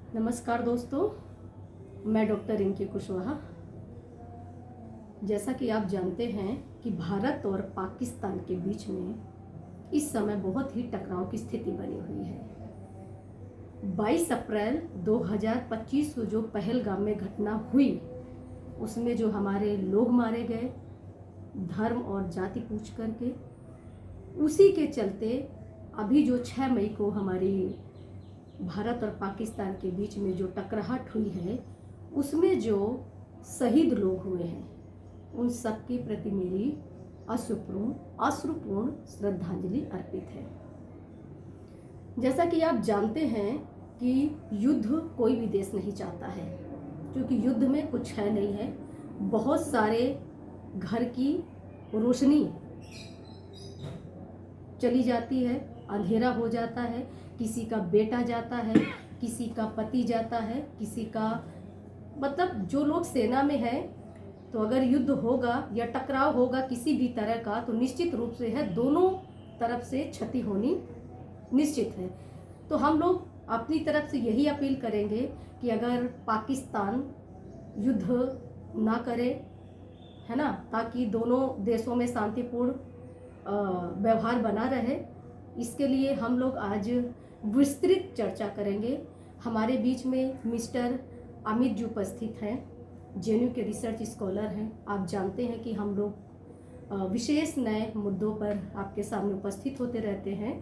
नमस्कार दोस्तों, मैं डॉक्टर रिंकी कुशवाहा। जैसा कि आप जानते हैं कि भारत और पाकिस्तान के बीच में इस समय बहुत ही टकराव की स्थिति बनी हुई है। 22 अप्रैल 2025 को जो पहलगाम में घटना हुई, उसमें जो हमारे लोग मारे गए धर्म और जाति पूछ करके, उसी के चलते अभी जो 6 मई को हमारी भारत और पाकिस्तान के बीच में जो टकराहट हुई है, उसमें जो शहीद लोग हुए हैं, उन सब के प्रति मेरी अश्रुपूर्ण श्रद्धांजलि अर्पित है। जैसा कि आप जानते हैं कि युद्ध कोई भी देश नहीं चाहता है, क्योंकि युद्ध में कुछ है नहीं है। बहुत सारे घर की रोशनी चली जाती है, अंधेरा हो जाता है, किसी का बेटा जाता है, किसी का पति जाता है, किसी का मतलब जो लोग सेना में है, तो अगर युद्ध होगा या टकराव होगा किसी भी तरह का, तो निश्चित रूप से है दोनों तरफ से क्षति होनी निश्चित है। तो हम लोग अपनी तरफ से यही अपील करेंगे कि अगर पाकिस्तान युद्ध ना करे, है ना, ताकि दोनों देशों में शांतिपूर्ण व्यवहार बना रहे, इसके लिए हम लोग आज विस्तृत चर्चा करेंगे। हमारे बीच में मिस्टर अमित जी उपस्थित हैं, जेएनयू के रिसर्च स्कॉलर हैं। आप जानते हैं कि हम लोग विशेष नए मुद्दों पर आपके सामने उपस्थित होते रहते हैं।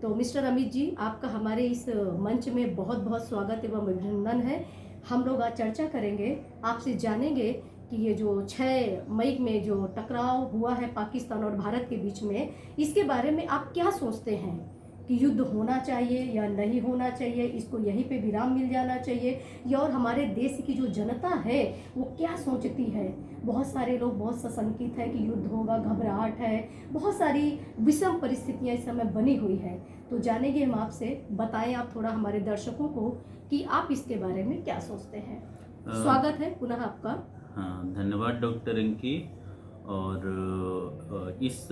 तो मिस्टर अमित जी, आपका हमारे इस मंच में बहुत बहुत स्वागत एवं अभिनंदन है। हम लोग आज चर्चा करेंगे, आपसे जानेंगे कि ये जो 6 मई में जो टकराव हुआ है पाकिस्तान और भारत के बीच में, इसके बारे में आप क्या सोचते हैं कि युद्ध होना चाहिए या नहीं होना चाहिए, इसको यहीं पे विराम मिल जाना चाहिए, या और हमारे देश की जो जनता है वो क्या सोचती है। बहुत सारे लोग बहुत सशंकित है कि युद्ध होगा, घबराहट है, बहुत सारी विषम परिस्थितियां इस समय बनी हुई है। तो जानेंगे हम आपसे, बताएं आप थोड़ा हमारे दर्शकों को कि आप इसके बारे में क्या सोचते हैं। स्वागत है पुनः आपका। हाँ, धन्यवाद डॉक्टर रिंकी। और इस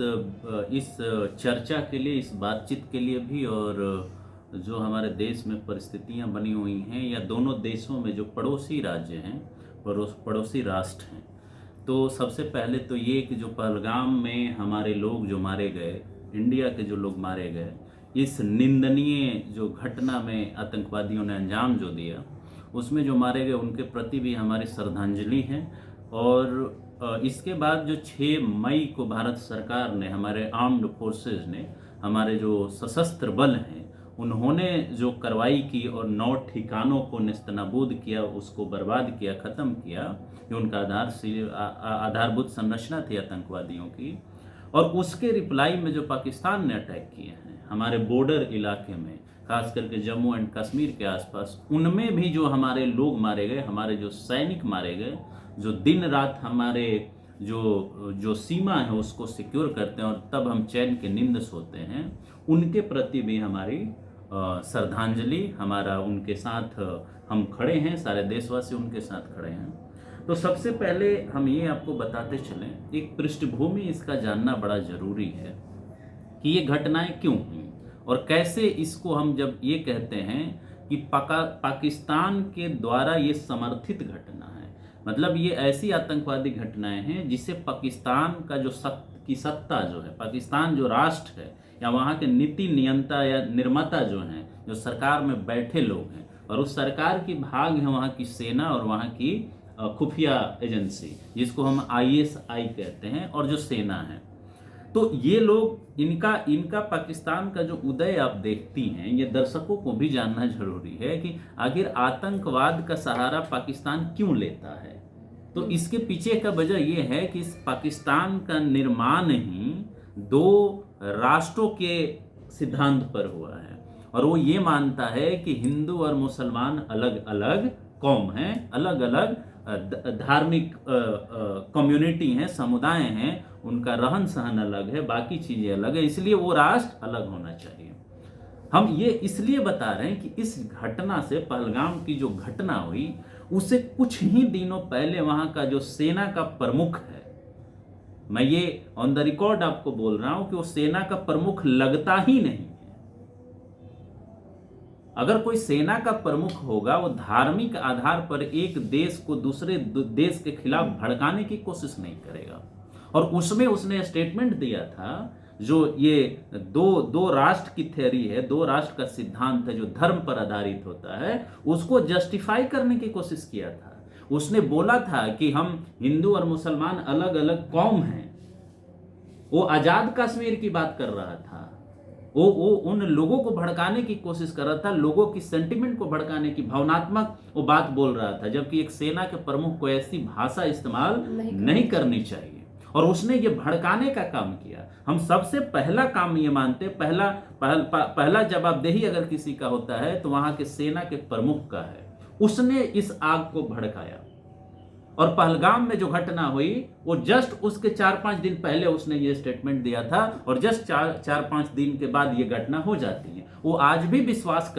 चर्चा के लिए, इस बातचीत के लिए भी, और जो हमारे देश में परिस्थितियां बनी हुई हैं या दोनों देशों में जो पड़ोसी राज्य हैं, पड़ोसी राष्ट्र हैं, तो सबसे पहले तो ये कि जो पहलगाम में हमारे लोग जो मारे गए, इंडिया के जो लोग मारे गए, इस निंदनीय जो घटना में आतंकवादियों ने अंजाम जो दिया, उसमें जो मारे गए उनके प्रति भी हमारी श्रद्धांजलि है। और इसके बाद जो 6 मई को भारत सरकार ने, हमारे आर्म्ड फोर्सेस ने, हमारे जो सशस्त्र बल हैं, उन्होंने जो कार्रवाई की और 9 ठिकानों को नेस्तनाबूद किया, उसको बर्बाद किया, ख़त्म किया, जो उनका आधारभूत संरचना थी आतंकवादियों की। और उसके रिप्लाई में जो पाकिस्तान ने अटैक किए हैं हमारे बॉर्डर इलाके में, खास करके जम्मू एंड कश्मीर के आसपास, उनमें भी जो हमारे लोग मारे गए, हमारे जो सैनिक मारे गए, जो दिन रात हमारे जो सीमा है उसको सिक्योर करते हैं और तब हम चैन के नींद सोते हैं, उनके प्रति भी हमारी श्रद्धांजलि, हमारा उनके साथ हम खड़े हैं, सारे देशवासी उनके साथ खड़े हैं। तो सबसे पहले हम ये आपको बताते चलें, एक पृष्ठभूमि इसका जानना बड़ा ज़रूरी है कि ये घटनाएं क्यों हुई और कैसे इसको हम जब ये कहते हैं कि पाकिस्तान के द्वारा ये समर्थित घटना है, मतलब ये ऐसी आतंकवादी घटनाएं हैं जिसे पाकिस्तान का जो सत्ता जो है, पाकिस्तान जो राष्ट्र है या वहाँ के नीति नियंता या निर्माता जो हैं, जो सरकार में बैठे लोग हैं, और उस सरकार की भाग है वहाँ की सेना और वहाँ की खुफिया एजेंसी, जिसको हम ISI कहते हैं, और जो सेना है। तो ये लोग, इनका पाकिस्तान का जो उदय आप देखती हैं, ये दर्शकों को भी जानना जरूरी है कि आखिर आतंकवाद का सहारा पाकिस्तान क्यों लेता है। तो इसके पीछे का वजह ये है कि इस पाकिस्तान का निर्माण ही 2 राष्ट्रों के सिद्धांत पर हुआ है, और वो ये मानता है कि हिंदू और मुसलमान अलग अलग कौम हैं, अलग अलग धार्मिक कम्युनिटी हैं, समुदाय हैं, उनका रहन सहन अलग है, बाकी चीजें अलग है, इसलिए वो राष्ट्र अलग होना चाहिए। हम ये इसलिए बता रहे हैं कि इस घटना से, पहलगाम की जो घटना हुई, उससे कुछ ही दिनों पहले वहां का जो सेना का प्रमुख है, मैं ये ऑन द रिकॉर्ड आपको बोल रहा हूं कि वो सेना का प्रमुख लगता ही नहीं है। अगर कोई सेना का प्रमुख होगा वो धार्मिक आधार पर एक देश को दूसरे देश के खिलाफ भड़काने की कोशिश नहीं करेगा। और उसमें उसने स्टेटमेंट दिया था, जो ये दो राष्ट्र की थ्योरी है, दो राष्ट्र का सिद्धांत है जो धर्म पर आधारित होता है, उसको जस्टिफाई करने की कोशिश किया था। उसने बोला था कि हम हिंदू और मुसलमान अलग अलग कौम हैं। वो आजाद कश्मीर की बात कर रहा था, वो उन लोगों को भड़काने की कोशिश कर रहा था, लोगों की सेंटिमेंट को भड़काने की, भावनात्मक वो बात बोल रहा था, जबकि एक सेना के प्रमुख को ऐसी भाषा इस्तेमाल नहीं करनी चाहिए। और उसने ये भड़काने का काम किया। हम सबसे पहला काम ये मानते, पहला जवाबदेही अगर किसी का होता है तो वहां के सेना के प्रमुख का है। उसने इस आग को भड़काया। और पहलगाम में जो घटना हुई वो जस्ट उसके 4-5 दिन पहले उसने ये स्टेटमेंट दिया था, और जस्ट 4-5 दिन के बाद ये घटना हो जाती है। वो आज भी विश्वास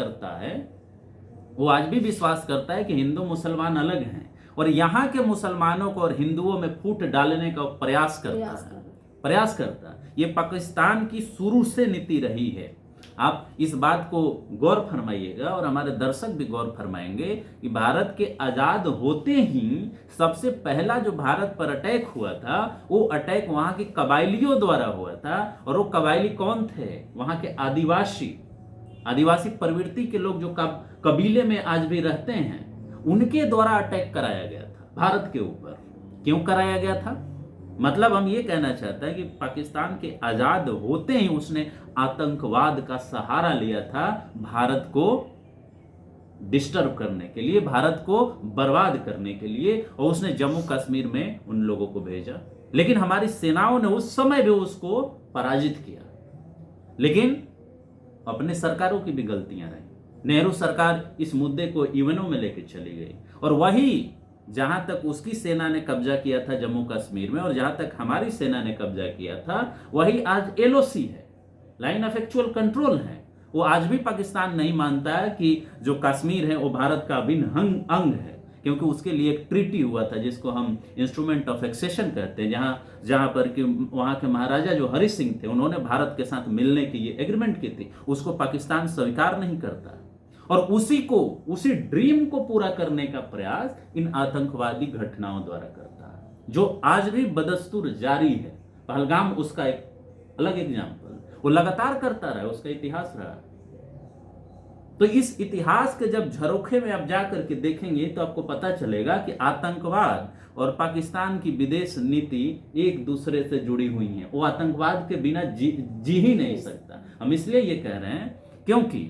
करता है कि हिंदू मुसलमान अलग हैं, और यहाँ के मुसलमानों को और हिंदुओं में फूट डालने का प्रयास करता है। ये पाकिस्तान की शुरू से नीति रही है। आप इस बात को गौर फरमाइएगा, और हमारे दर्शक भी गौर फरमाएंगे कि भारत के आजाद होते ही सबसे पहला जो भारत पर अटैक हुआ था, वो अटैक वहां के कबायलियों द्वारा हुआ था। और वो कबायली कौन थे? वहां के आदिवासी प्रवृत्ति के लोग जो कबीले में आज भी रहते हैं, उनके द्वारा अटैक कराया गया था भारत के ऊपर। क्यों कराया गया था? मतलब हम ये कहना चाहते हैं कि पाकिस्तान के आजाद होते ही उसने आतंकवाद का सहारा लिया था भारत को डिस्टर्ब करने के लिए, भारत को बर्बाद करने के लिए, और उसने जम्मू कश्मीर में उन लोगों को भेजा। लेकिन हमारी सेनाओं ने उस समय भी उसको पराजित किया। लेकिन अपने सरकारों की भी गलतियां रही। नेहरू सरकार इस मुद्दे को इवनों में लेकर चली गई, और वही जहां तक उसकी सेना ने कब्जा किया था जम्मू कश्मीर में, और जहां तक हमारी सेना ने कब्जा किया था, वही आज एलओसी है, लाइन ऑफ एक्चुअल कंट्रोल है। वो आज भी पाकिस्तान नहीं मानता है कि जो कश्मीर है वो भारत का अभिन्न अंग है, क्योंकि उसके लिए एक ट्रीटी हुआ था जिसको हम इंस्ट्रूमेंट ऑफ एक्सेशन कहते हैं, जहां पर कि वहां के महाराजा जो हरि सिंह थे, उन्होंने भारत के साथ मिलने की ये एग्रीमेंट की थी। उसको पाकिस्तान स्वीकार नहीं करता, और उसी ड्रीम को पूरा करने का प्रयास इन आतंकवादी घटनाओं द्वारा करता है, जो आज भी बदस्तूर जारी है। पहलगाम उसका एक अलग एग्जाम्पल, वो लगातार करता रहा, उसका इतिहास रहा। तो इस इतिहास के जब झरोखे में आप जाकर के देखेंगे तो आपको पता चलेगा कि आतंकवाद और पाकिस्तान की विदेश नीति एक दूसरे से जुड़ी हुई है। वो आतंकवाद के बिना जी ही नहीं सकता। हम इसलिए ये कह रहे हैं क्योंकि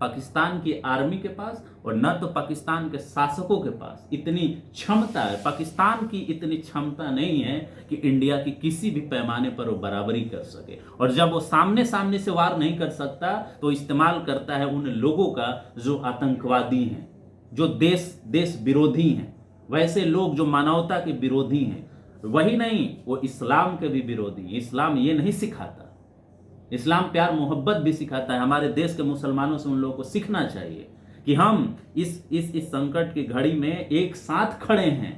पाकिस्तान की आर्मी के पास और न तो पाकिस्तान के शासकों के पास इतनी क्षमता है, पाकिस्तान की इतनी क्षमता नहीं है कि इंडिया की किसी भी पैमाने पर वो बराबरी कर सके। और जब वो सामने से वार नहीं कर सकता तो इस्तेमाल करता है उन लोगों का जो आतंकवादी हैं, जो देश विरोधी हैं, वैसे लोग जो मानवता के विरोधी हैं। वही नहीं, वो इस्लाम के भी विरोधी हैं। इस्लाम ये नहीं सिखाता, इस्लाम प्यार मोहब्बत भी सिखाता है। हमारे देश के मुसलमानों से उन लोगों को सीखना चाहिए कि हम इस संकट की घड़ी में एक साथ खड़े हैं।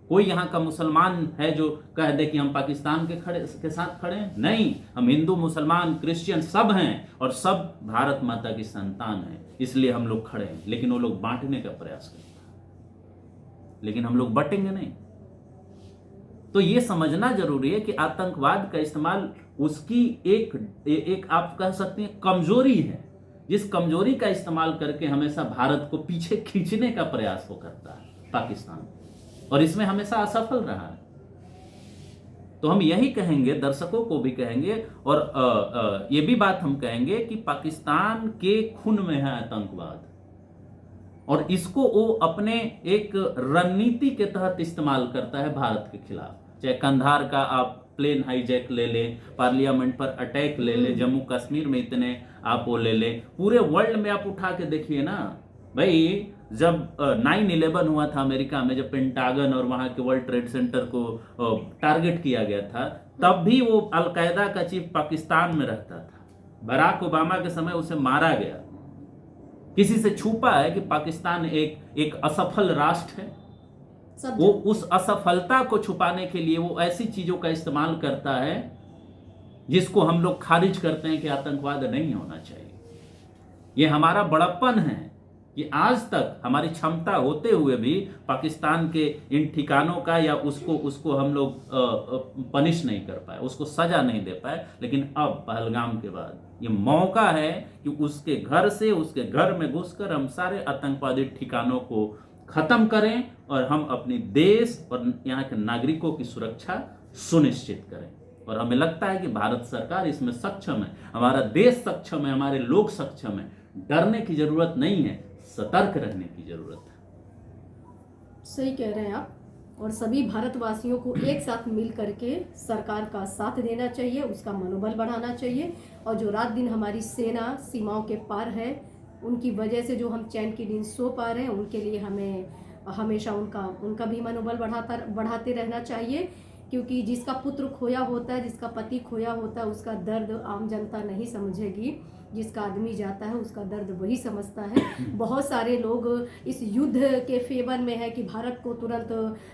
कोई यहाँ का मुसलमान है जो कह दे कि हम पाकिस्तान के साथ खड़े हैं? नहीं, हम हिंदू, मुसलमान, क्रिश्चियन सब हैं, और सब भारत माता की संतान हैं, इसलिए हम लोग खड़े हैं। लेकिन वो लोग बांटने का प्रयास करते हैं, लेकिन हम लोग बटेंगे नहीं। तो ये समझना जरूरी है कि आतंकवाद का इस्तेमाल उसकी एक आप कह सकते हैं कमजोरी है, जिस कमजोरी का इस्तेमाल करके हमेशा भारत को पीछे खींचने का प्रयास वो करता है पाकिस्तान, और इसमें हमेशा असफल रहा है। तो हम यही कहेंगे, दर्शकों को भी कहेंगे, और ये भी बात हम कहेंगे कि पाकिस्तान के खून में है आतंकवाद, और इसको वो अपने एक रणनीति के तहत इस्तेमाल करता है भारत के खिलाफ। चाहे कंधार का आप प्लेन हाईजैक ले लें, पार्लियामेंट पर अटैक ले लें, जम्मू कश्मीर में इतने आप वो ले लें, पूरे वर्ल्ड में आप उठा के देखिए ना भाई। जब 9/11 हुआ था अमेरिका में, जब पेंटागन और वहां के वर्ल्ड ट्रेड सेंटर को टारगेट किया गया था, तब भी वो अलकायदा का चीफ पाकिस्तान में रहता था। बराक ओबामा के समय उसे मारा गया। किसी से छुपा है कि पाकिस्तान एक असफल राष्ट्र है? वो उस असफलता को छुपाने के लिए वो ऐसी चीजों का इस्तेमाल करता है जिसको हम लोग खारिज करते हैं कि आतंकवाद नहीं होना चाहिए। ये हमारा बड़प्पन है कि आज तक हमारी क्षमता होते हुए भी पाकिस्तान के इन ठिकानों का या उसको हम लोग पनिश नहीं कर पाए, उसको सजा नहीं दे पाए। लेकिन अब पहलगाम के बाद ये मौका है कि उसके घर में घुसकर हम सारे आतंकवादी ठिकानों को खत्म करें और हम अपनी देश और यहाँ के नागरिकों की सुरक्षा सुनिश्चित करें। और हमें लगता है कि भारत सरकार इसमें सक्षम है, हमारा देश सक्षम है, हमारे लोग सक्षम है। डरने की जरूरत नहीं है, सतर्क रहने की जरूरत है। सही कह रहे हैं आप। और सभी भारतवासियों को एक साथ मिल करके सरकार का साथ देना चाहिए, उसका मनोबल बढ़ाना चाहिए। और जो रात दिन हमारी सेना सीमाओं के पार है, उनकी वजह से जो हम चैन की नींद सो पा रहे हैं, उनके लिए हमें हमेशा उनका भी मनोबल बढ़ाते रहना चाहिए। क्योंकि जिसका पुत्र खोया होता है, जिसका पति खोया होता है, उसका दर्द आम जनता नहीं समझेगी। जिसका आदमी जाता है उसका दर्द वही समझता है। बहुत सारे लोग इस युद्ध के फेवर में है कि भारत को तुरंत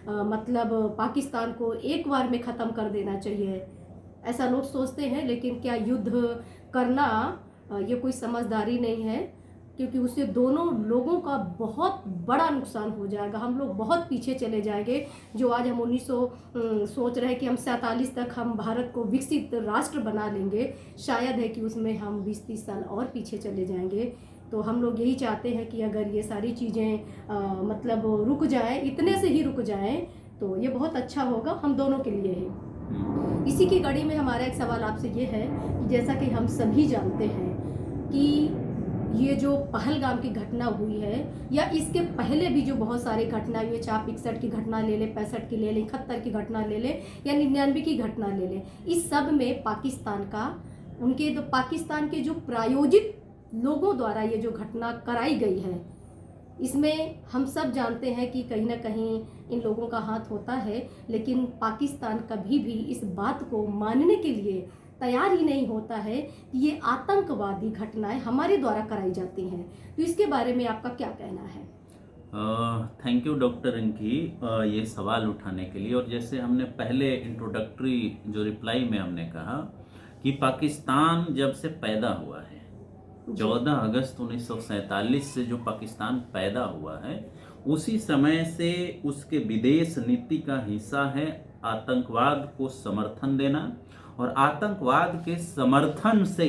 मतलब पाकिस्तान को एक बार में ख़त्म कर देना चाहिए, ऐसा लोग सोचते हैं। लेकिन क्या युद्ध करना ये कोई समझदारी नहीं है, क्योंकि उससे दोनों लोगों का बहुत बड़ा नुकसान हो जाएगा। हम लोग बहुत पीछे चले जाएंगे। जो आज हम 1900 सोच रहे हैं कि हम 47 तक हम भारत को विकसित राष्ट्र बना लेंगे, शायद है कि उसमें हम 20-30 साल और पीछे चले जाएंगे। तो हम लोग यही चाहते हैं कि अगर ये सारी चीज़ें मतलब रुक जाएं, इतने से ही रुक जाएं, तो ये बहुत अच्छा होगा हम दोनों के लिए ही। इसी की कड़ी में हमारा एक सवाल आपसे ये है कि जैसा कि हम सभी जानते हैं कि ये जो पहलगाम की घटना हुई है, या इसके पहले भी जो बहुत सारी घटनाएं हुई, चाहे 61 की घटना ले ले, 65 की ले ले, 71 की घटना ले ले, या 99 की घटना ले ले, इस सब में पाकिस्तान के जो प्रायोजित लोगों द्वारा ये जो घटना कराई गई है, इसमें हम सब जानते हैं कि कहीं ना कहीं इन लोगों का हाथ होता है। लेकिन पाकिस्तान कभी भी इस बात को मानने के लिए तैयार ही नहीं होता है कि ये आतंकवादी घटनाएं हमारे द्वारा कराई जाती हैं। तो इसके बारे में आपका क्या कहना है? थैंक यू डॉक्टर रिंकी ये सवाल उठाने के लिए। और जैसे हमने पहले इंट्रोडक्टरी जो रिप्लाई में हमने कहा कि पाकिस्तान जब से पैदा हुआ है, 14 अगस्त 1947 से जो पाकिस्तान पैदा हुआ है, उसी समय से उसके विदेश नीति का हिस्सा है आतंकवाद को समर्थन देना और आतंकवाद के समर्थन से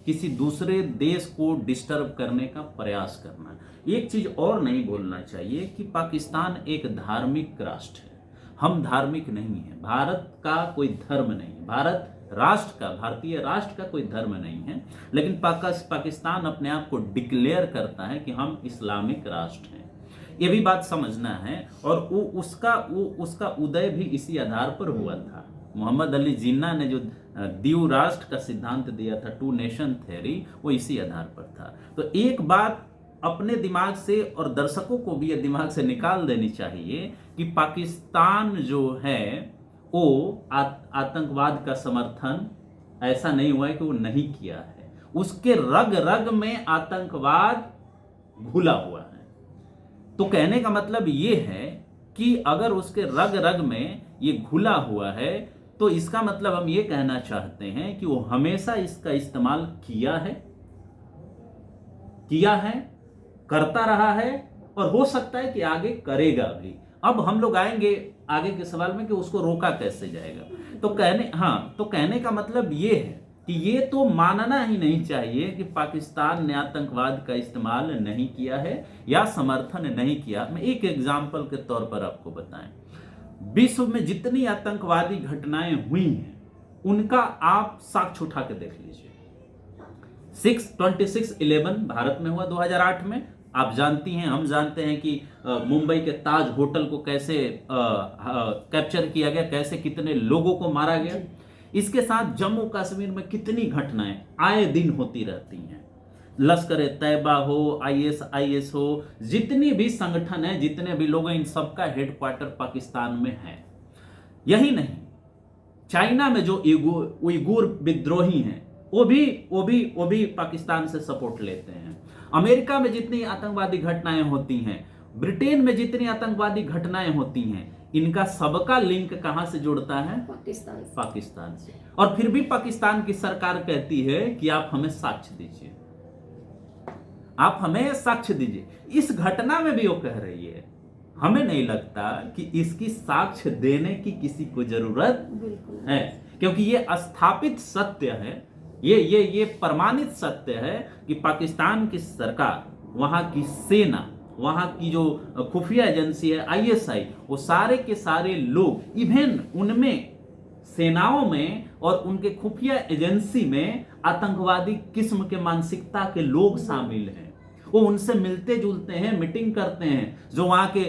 किसी दूसरे देश को डिस्टर्ब करने का प्रयास करना। एक चीज और नहीं भूलना चाहिए कि पाकिस्तान एक धार्मिक राष्ट्र है, हम धार्मिक नहीं है। भारत का कोई धर्म नहीं है, भारतीय राष्ट्र का कोई धर्म नहीं है। लेकिन पाकिस्तान अपने आप को डिक्लेयर करता है कि हम इस्लामिक राष्ट्र हैं, ये भी बात समझना है। और उसका उदय भी इसी आधार पर हुआ था। मोहम्मद अली जिन्ना ने जो द्वीप राष्ट्र का सिद्धांत दिया था, 2 नेशन थ्योरी, वो इसी आधार पर था। तो एक बात अपने दिमाग से और दर्शकों को भी ये दिमाग से निकाल देनी चाहिए कि पाकिस्तान जो है वो आतंकवाद का समर्थन ऐसा नहीं हुआ है कि वो नहीं किया है, उसके रग रग में आतंकवाद घुला हुआ है। तो कहने का मतलब ये है कि अगर उसके रग रग में ये घुला हुआ है, तो इसका मतलब हम ये कहना चाहते हैं कि वो हमेशा इसका इस्तेमाल किया है, करता रहा है और हो सकता है कि आगे करेगा भी। अब हम लोग आएंगे आगे के सवाल में कि उसको रोका कैसे जाएगा। तो कहने का मतलब ये है कि ये तो मानना ही नहीं चाहिए कि पाकिस्तान ने आतंकवाद का इस्तेमाल नहीं किया है या समर्थन नहीं किया। मैं एक एग्जाम्पल के तौर पर आपको बताएं, विश्व में जितनी आतंकवादी घटनाएं हुई हैं उनका आप साक्ष्य उठा के देख लीजिए। 26/11 भारत में हुआ 2008 में। आप जानती हैं, हम जानते हैं कि मुंबई के ताज होटल को कैसे कैप्चर किया गया, कैसे कितने लोगों को मारा गया। इसके साथ जम्मू कश्मीर में कितनी घटनाएं आए दिन होती रहती हैं। लश्कर तैयबा हो, ISIS हो, जितनी भी संगठन है, जितने भी लोग हैं, इन सबका हेडक्वार्टर पाकिस्तान में है। यही नहीं, चाइना में जो उइगुर विद्रोही हैं वो भी पाकिस्तान से सपोर्ट लेते हैं। अमेरिका में जितनी आतंकवादी घटनाएं होती हैं, ब्रिटेन में जितनी आतंकवादी घटनाएं होती हैं, इनका सबका लिंक कहां से जुड़ता है? पाकिस्तान से। और फिर भी पाकिस्तान की सरकार कहती है कि आप हमें साक्ष्य दीजिए। आप हमें साक्ष्य दीजिए। इस घटना में भी वो कह रही है। हमें नहीं लगता कि इसकी साक्ष्य देने की किसी को जरूरत बिल्कुल है, क्योंकि ये स्थापित सत्य है, ये प्रमाणित सत्य है कि पाकिस्तान की सरकार, वहां की सेना, वहां की जो खुफिया एजेंसी है आईएसआई, वो सारे के सारे लोग, इवन उनमें सेनाओं में और उनके खुफिया एजेंसी में आतंकवादी किस्म के मानसिकता के लोग शामिल हैं। वो उनसे मिलते जुलते हैं, मीटिंग करते हैं, जो वहां के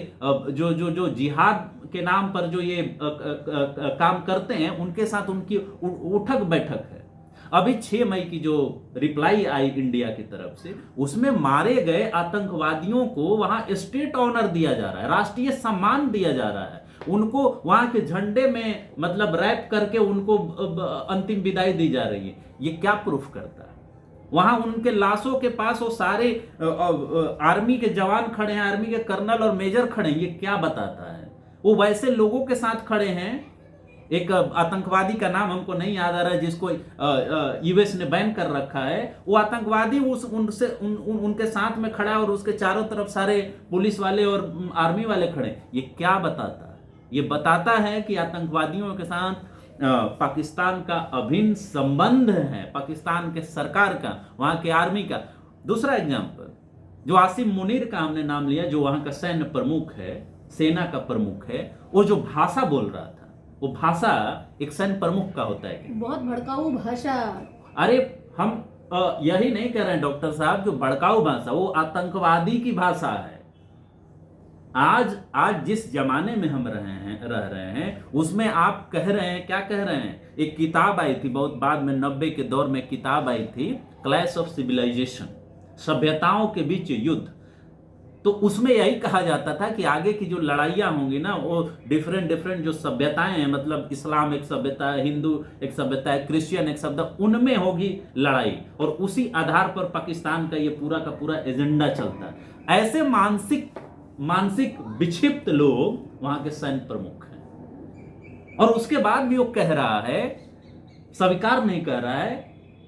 जो जो जो जिहाद के नाम पर जो ये काम करते हैं, उनके साथ उनकी उठक बैठक है। अभी 6 मई की जो रिप्लाई आई इंडिया की तरफ से, उसमें मारे गए आतंकवादियों को वहां स्टेट ऑनर दिया जा रहा है, राष्ट्रीय सम्मान दिया जा रहा है, उनको वहां के झंडे में मतलब रैप करके उनको अंतिम विदाई दी जा रही है। ये क्या प्रूफ करता है? वहां उनके लाशों के पास वो सारे आर्मी के जवान खड़े हैं, आर्मी के कर्नल और मेजर खड़े हैं। ये क्या बताता है? वो वैसे लोगों के साथ खड़े हैं। एक आतंकवादी का नाम हमको नहीं याद आ रहा है, जिसको यूएस ने बैन कर रखा है, वो आतंकवादी उनके साथ में खड़ा है और उसके चारों तरफ सारे पुलिस वाले और आर्मी वाले खड़े। ये क्या बताता है? ये बताता है कि आतंकवादियों के साथ पाकिस्तान का अभिन्न संबंध है, पाकिस्तान के सरकार का, वहां के आर्मी का। दूसरा एग्जांपल, जो आसिम मुनीर का हमने नाम लिया, जो वहां का सैन्य प्रमुख है, सेना का प्रमुख है, वो जो भाषा बोल रहा था, वो भाषा एक सैन्य प्रमुख का होता है। बहुत भड़काऊ भाषा। अरे हम यही नहीं कह रहे हैं डॉक्टर साहब, जो भड़काऊ भाषा, वो आतंकवादी की भाषा है। आज जिस जमाने में हम रह रहे हैं, उसमें आप कह रहे हैं, क्या कह रहे हैं? एक किताब आई थी बहुत बाद में, 90 के दौर में किताब आई थी, क्लैश ऑफ सिविलाइजेशन, सभ्यताओं के बीच युद्ध। तो उसमें यही कहा जाता था कि आगे की जो लड़ाइयाँ होंगी ना, वो डिफरेंट जो सभ्यताएं हैं, मतलब इस्लाम एक सभ्यता है, हिंदू एक सभ्यता है, क्रिश्चियन एक सभ्यता, उनमें होगी लड़ाई, और उसी आधार पर पाकिस्तान का ये पूरा का पूरा एजेंडा चलता है। ऐसे मानसिक विक्षिप्त लोग वहां के सैन्य प्रमुख हैं, और उसके बाद भी वो कह रहा है, स्वीकार नहीं कर रहा है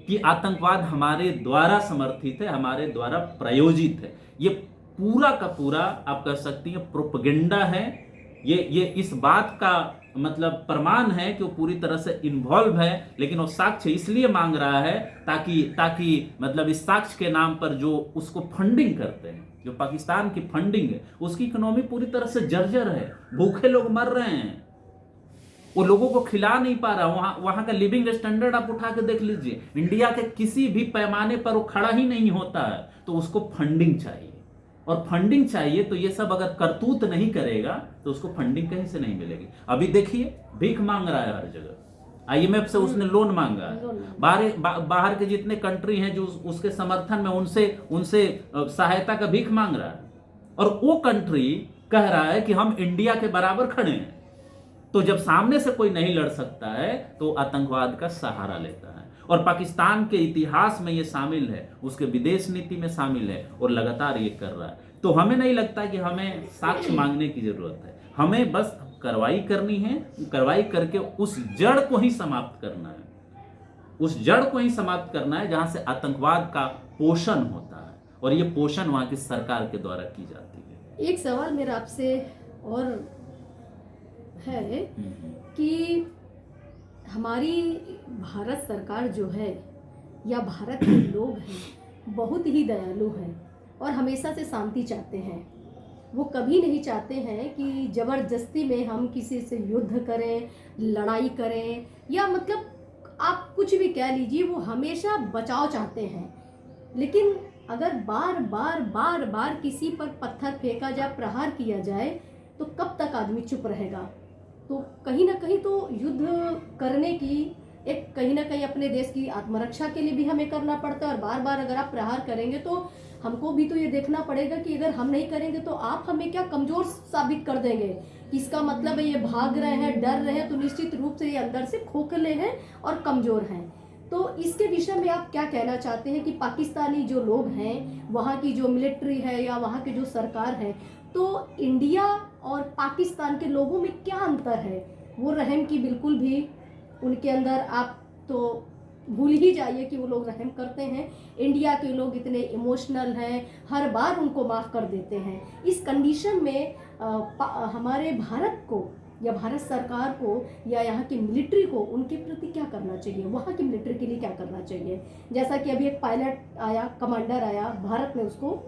कि आतंकवाद हमारे द्वारा समर्थित है, हमारे द्वारा प्रायोजित है। ये पूरा का पूरा आप कह सकती हैं प्रोपेगेंडा है। ये इस बात का मतलब प्रमाण है कि वो पूरी तरह से इन्वॉल्व है, लेकिन वो साक्ष्य इसलिए मांग रहा है ताकि मतलब इस साक्ष्य के नाम पर जो उसको फंडिंग करते हैं, जो पाकिस्तान की फंडिंग है, उसकी इकोनॉमी पूरी तरह से जर्जर है, भूखे लोग मर रहे हैं, वो लोगों को खिला नहीं पा रहा। वहां का लिविंग स्टैंडर्ड आप उठा के देख लीजिए, इंडिया के किसी भी पैमाने पर वो खड़ा ही नहीं होता है। तो उसको फंडिंग चाहिए, और फंडिंग चाहिए तो ये सब अगर करतूत नहीं करेगा तो उसको फंडिंग कहीं से नहीं मिलेगी। अभी देखिए, भीख मांग रहा है हर जगह, आईएमएफ से उसने लोन मांगा है। बाहर के जितने कंट्री हैं जो उसके समर्थन में, उनसे सहायता का भीख मांग रहा है, और वो कंट्री कह रहा है कि हम इंडिया के बराबर खड़े हैं। तो जब सामने से कोई नहीं लड़ सकता है तो आतंकवाद का सहारा लेता है, और पाकिस्तान के इतिहास में ये शामिल है, उसके विदेश नीति में शामिल है, और लगातार ये कर रहा है। तो हमें नहीं लगता कि हमें साक्ष्य मांगने की जरूरत है, हमें बस कार्रवाई करनी है, कार्रवाई करके उस जड़ को ही समाप्त करना है, उस जड़ को ही समाप्त करना है जहां से आतंकवाद का पोषण होता है, और ये पोषण वहां की सरकार के द्वारा की जाती है। एक सवाल मेरा आपसे और है कि हमारी भारत सरकार जो है, या भारत के लोग हैं, बहुत ही दयालु हैं और हमेशा से शांति चाहते हैं। वो कभी नहीं चाहते हैं कि ज़बरदस्ती में हम किसी से युद्ध करें, लड़ाई करें, या मतलब आप कुछ भी कह लीजिए, वो हमेशा बचाव चाहते हैं। लेकिन अगर बार बार किसी पर पत्थर फेंका जाए, प्रहार किया जाए, तो कब तक आदमी चुप रहेगा? तो कहीं ना कहीं तो युद्ध करने की एक, कहीं ना कहीं अपने देश की आत्मरक्षा के लिए भी हमें करना पड़ता है। और बार बार अगर आप प्रहार करेंगे तो हमको भी तो ये देखना पड़ेगा कि अगर हम नहीं करेंगे तो आप हमें क्या कमज़ोर साबित कर देंगे। इसका मतलब है ये भाग रहे हैं, डर रहे हैं, तो निश्चित रूप से ये अंदर से खोखले हैं और कमज़ोर हैं। तो इसके विषय में आप क्या कहना चाहते हैं कि पाकिस्तानी जो लोग हैं, वहाँ की जो मिलिट्री है या वहाँ की जो सरकार है, तो इंडिया और पाकिस्तान के लोगों में क्या अंतर है? वो रहम की बिल्कुल भी उनके अंदर आप तो भूल ही जाइए कि वो लोग रहम करते हैं। इंडिया के लोग इतने इमोशनल हैं, हर बार उनको माफ़ कर देते हैं। इस कंडीशन में हमारे भारत को या भारत सरकार को या यहाँ की मिलिट्री को उनके प्रति क्या करना चाहिए, वहाँ की मिलिट्री के लिए क्या करना चाहिए। जैसा कि अभी एक पायलट आया, कमांडर आया, भारत ने उसको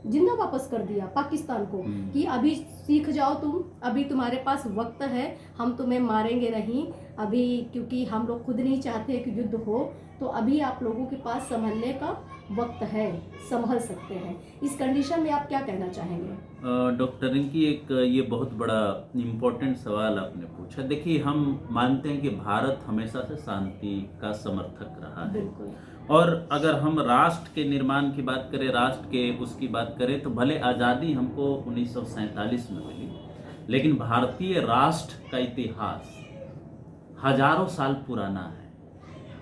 जिंदा वापस कर दिया पाकिस्तान को कि अभी सीख जाओ तुम, अभी तुम्हारे पास वक्त है, हम तुम्हें मारेंगे नहीं अभी, क्योंकि हम लोग खुद नहीं चाहते कि युद्ध हो, तो अभी आप लोगों के पास संभलने का वक्त है, संभल सकते हैं। इस कंडीशन में आप क्या कहना चाहेंगे? डॉक्टर रिंकी, एक ये बहुत बड़ा इम्पोर्टेंट सवाल आपने पूछा। देखिए, हम मानते हैं कि भारत हमेशा से शांति का समर्थक रहा है। बिल्कुल। और अगर हम राष्ट्र के निर्माण की बात करें, राष्ट्र के उसकी बात करें, तो भले आज़ादी हमको 1947 में मिली, लेकिन भारतीय राष्ट्र का इतिहास हजारों साल पुराना है।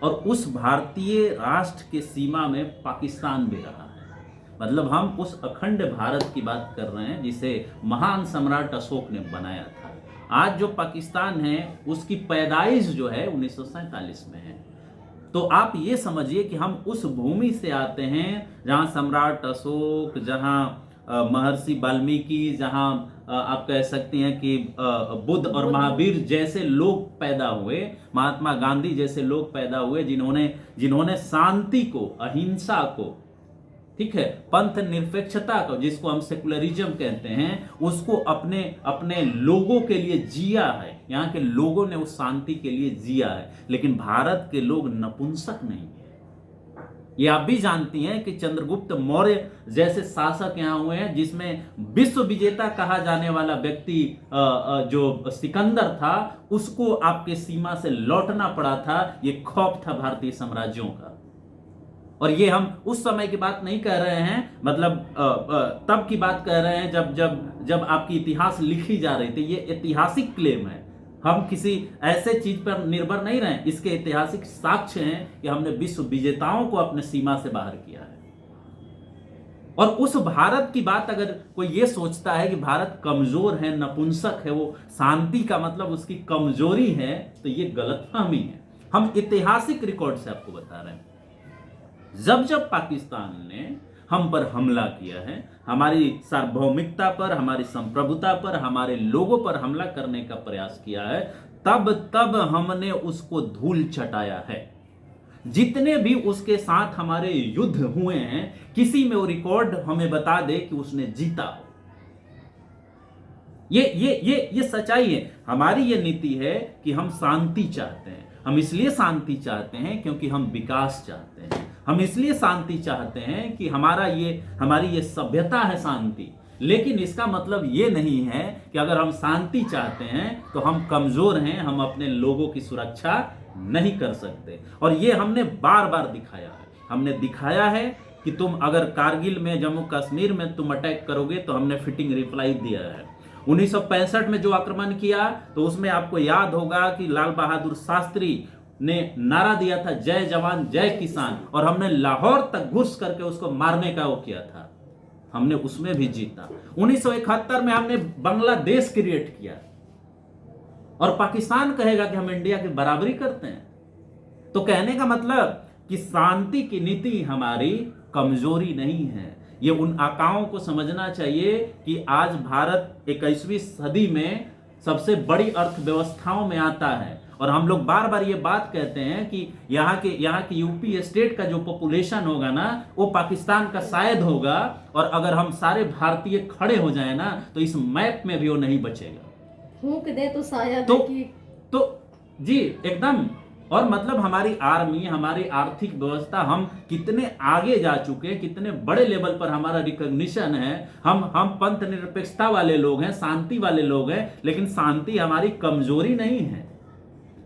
और उस भारतीय राष्ट्र के सीमा में पाकिस्तान भी रहा है। मतलब हम उस अखंड भारत की बात कर रहे हैं जिसे महान सम्राट अशोक ने बनाया था। आज जो पाकिस्तान है उसकी पैदाइश जो है 1947 में है। तो आप ये समझिए कि हम उस भूमि से आते हैं जहाँ सम्राट अशोक, जहाँ महर्षि वाल्मीकि, जहाँ आप कह सकते हैं कि बुद्ध और महावीर जैसे लोग पैदा हुए, महात्मा गांधी जैसे लोग पैदा हुए, जिन्होंने शांति को, अहिंसा को, ठीक है, पंथ निरपेक्षता को, जिसको हम सेकुलरिज्म कहते हैं, उसको अपने अपने लोगों के लिए जिया है। यहाँ के लोगों ने उस शांति के लिए जिया है। लेकिन भारत के लोग नपुंसक नहीं है। ये आप भी जानती हैं कि चंद्रगुप्त मौर्य जैसे शासक यहाँ हुए हैं, जिसमें विश्व विजेता कहा जाने वाला व्यक्ति जो सिकंदर था, उसको आपके सीमा से लौटना पड़ा था। ये खौफ था भारतीय साम्राज्यों का। और ये हम उस समय की बात नहीं कह रहे हैं, मतलब तब की बात कह रहे हैं जब आपकी इतिहास लिखी जा रही थी। ये ऐतिहासिक क्लेम है, हम किसी ऐसे चीज पर निर्भर नहीं रहे। इसके ऐतिहासिक साक्ष्य हैं कि हमने विश्व विजेताओं को अपने सीमा से बाहर किया है। और उस भारत की बात अगर कोई ये सोचता है कि भारत कमजोर है, नपुंसक है, वो शांति का मतलब उसकी कमजोरी है, तो ये गलतफहमी है। हम ऐतिहासिक रिकॉर्ड से आपको बता रहे हैं। जब पाकिस्तान ने हम पर हमला किया है, हमारी सार्वभौमिकता पर, हमारी संप्रभुता पर, हमारे लोगों पर हमला करने का प्रयास किया है, तब हमने उसको धूल चटाया है। जितने भी उसके साथ हमारे युद्ध हुए हैं, किसी में वो रिकॉर्ड हमें बता दे कि उसने जीता हो। ये सच्चाई है। हमारी ये नीति है कि हम शांति चाहते हैं। हम इसलिए शांति चाहते हैं क्योंकि हम विकास चाहते हैं। हम इसलिए शांति चाहते हैं कि हमारी ये सभ्यता है शांति। लेकिन इसका मतलब ये नहीं है कि अगर हम शांति चाहते हैं तो हम कमजोर हैं, हम अपने लोगों की सुरक्षा नहीं कर सकते। और ये हमने बार बार दिखाया है। हमने दिखाया है कि तुम अगर कारगिल में, जम्मू कश्मीर में तुम अटैक करोगे तो हमने फिटिंग रिप्लाई दिया है। 1965 में जो आक्रमण किया, तो उसमें आपको याद होगा कि लाल बहादुर शास्त्री ने नारा दिया था, जय जवान जय किसान, और हमने लाहौर तक घुस करके उसको मारने का वो किया था। हमने उसमें भी जीता। 1971 में हमने बांग्लादेश क्रिएट किया, और पाकिस्तान कहेगा कि हम इंडिया की बराबरी करते हैं। तो कहने का मतलब कि शांति की नीति हमारी कमजोरी नहीं है। ये उन आकाओं को समझना चाहिए कि आज भारत 21वीं सदी में सबसे बड़ी अर्थव्यवस्थाओं में आता है। और हम लोग बार बार ये बात कहते हैं कि यहाँ के यूपी स्टेट का जो पॉपुलेशन होगा ना, वो पाकिस्तान का शायद होगा। और अगर हम सारे भारतीय खड़े हो जाए ना, तो इस मैप में भी वो नहीं बचेगा। फूंक दे तो शायद तो जी एकदम। और मतलब हमारी आर्मी, हमारी आर्थिक व्यवस्था, हम कितने आगे जा चुके हैं, कितने बड़े लेवल पर हमारा रिकॉग्निशन है। हम पंथ निरपेक्षता वाले लोग हैं, शांति वाले लोग हैं। लेकिन शांति हमारी कमजोरी नहीं है।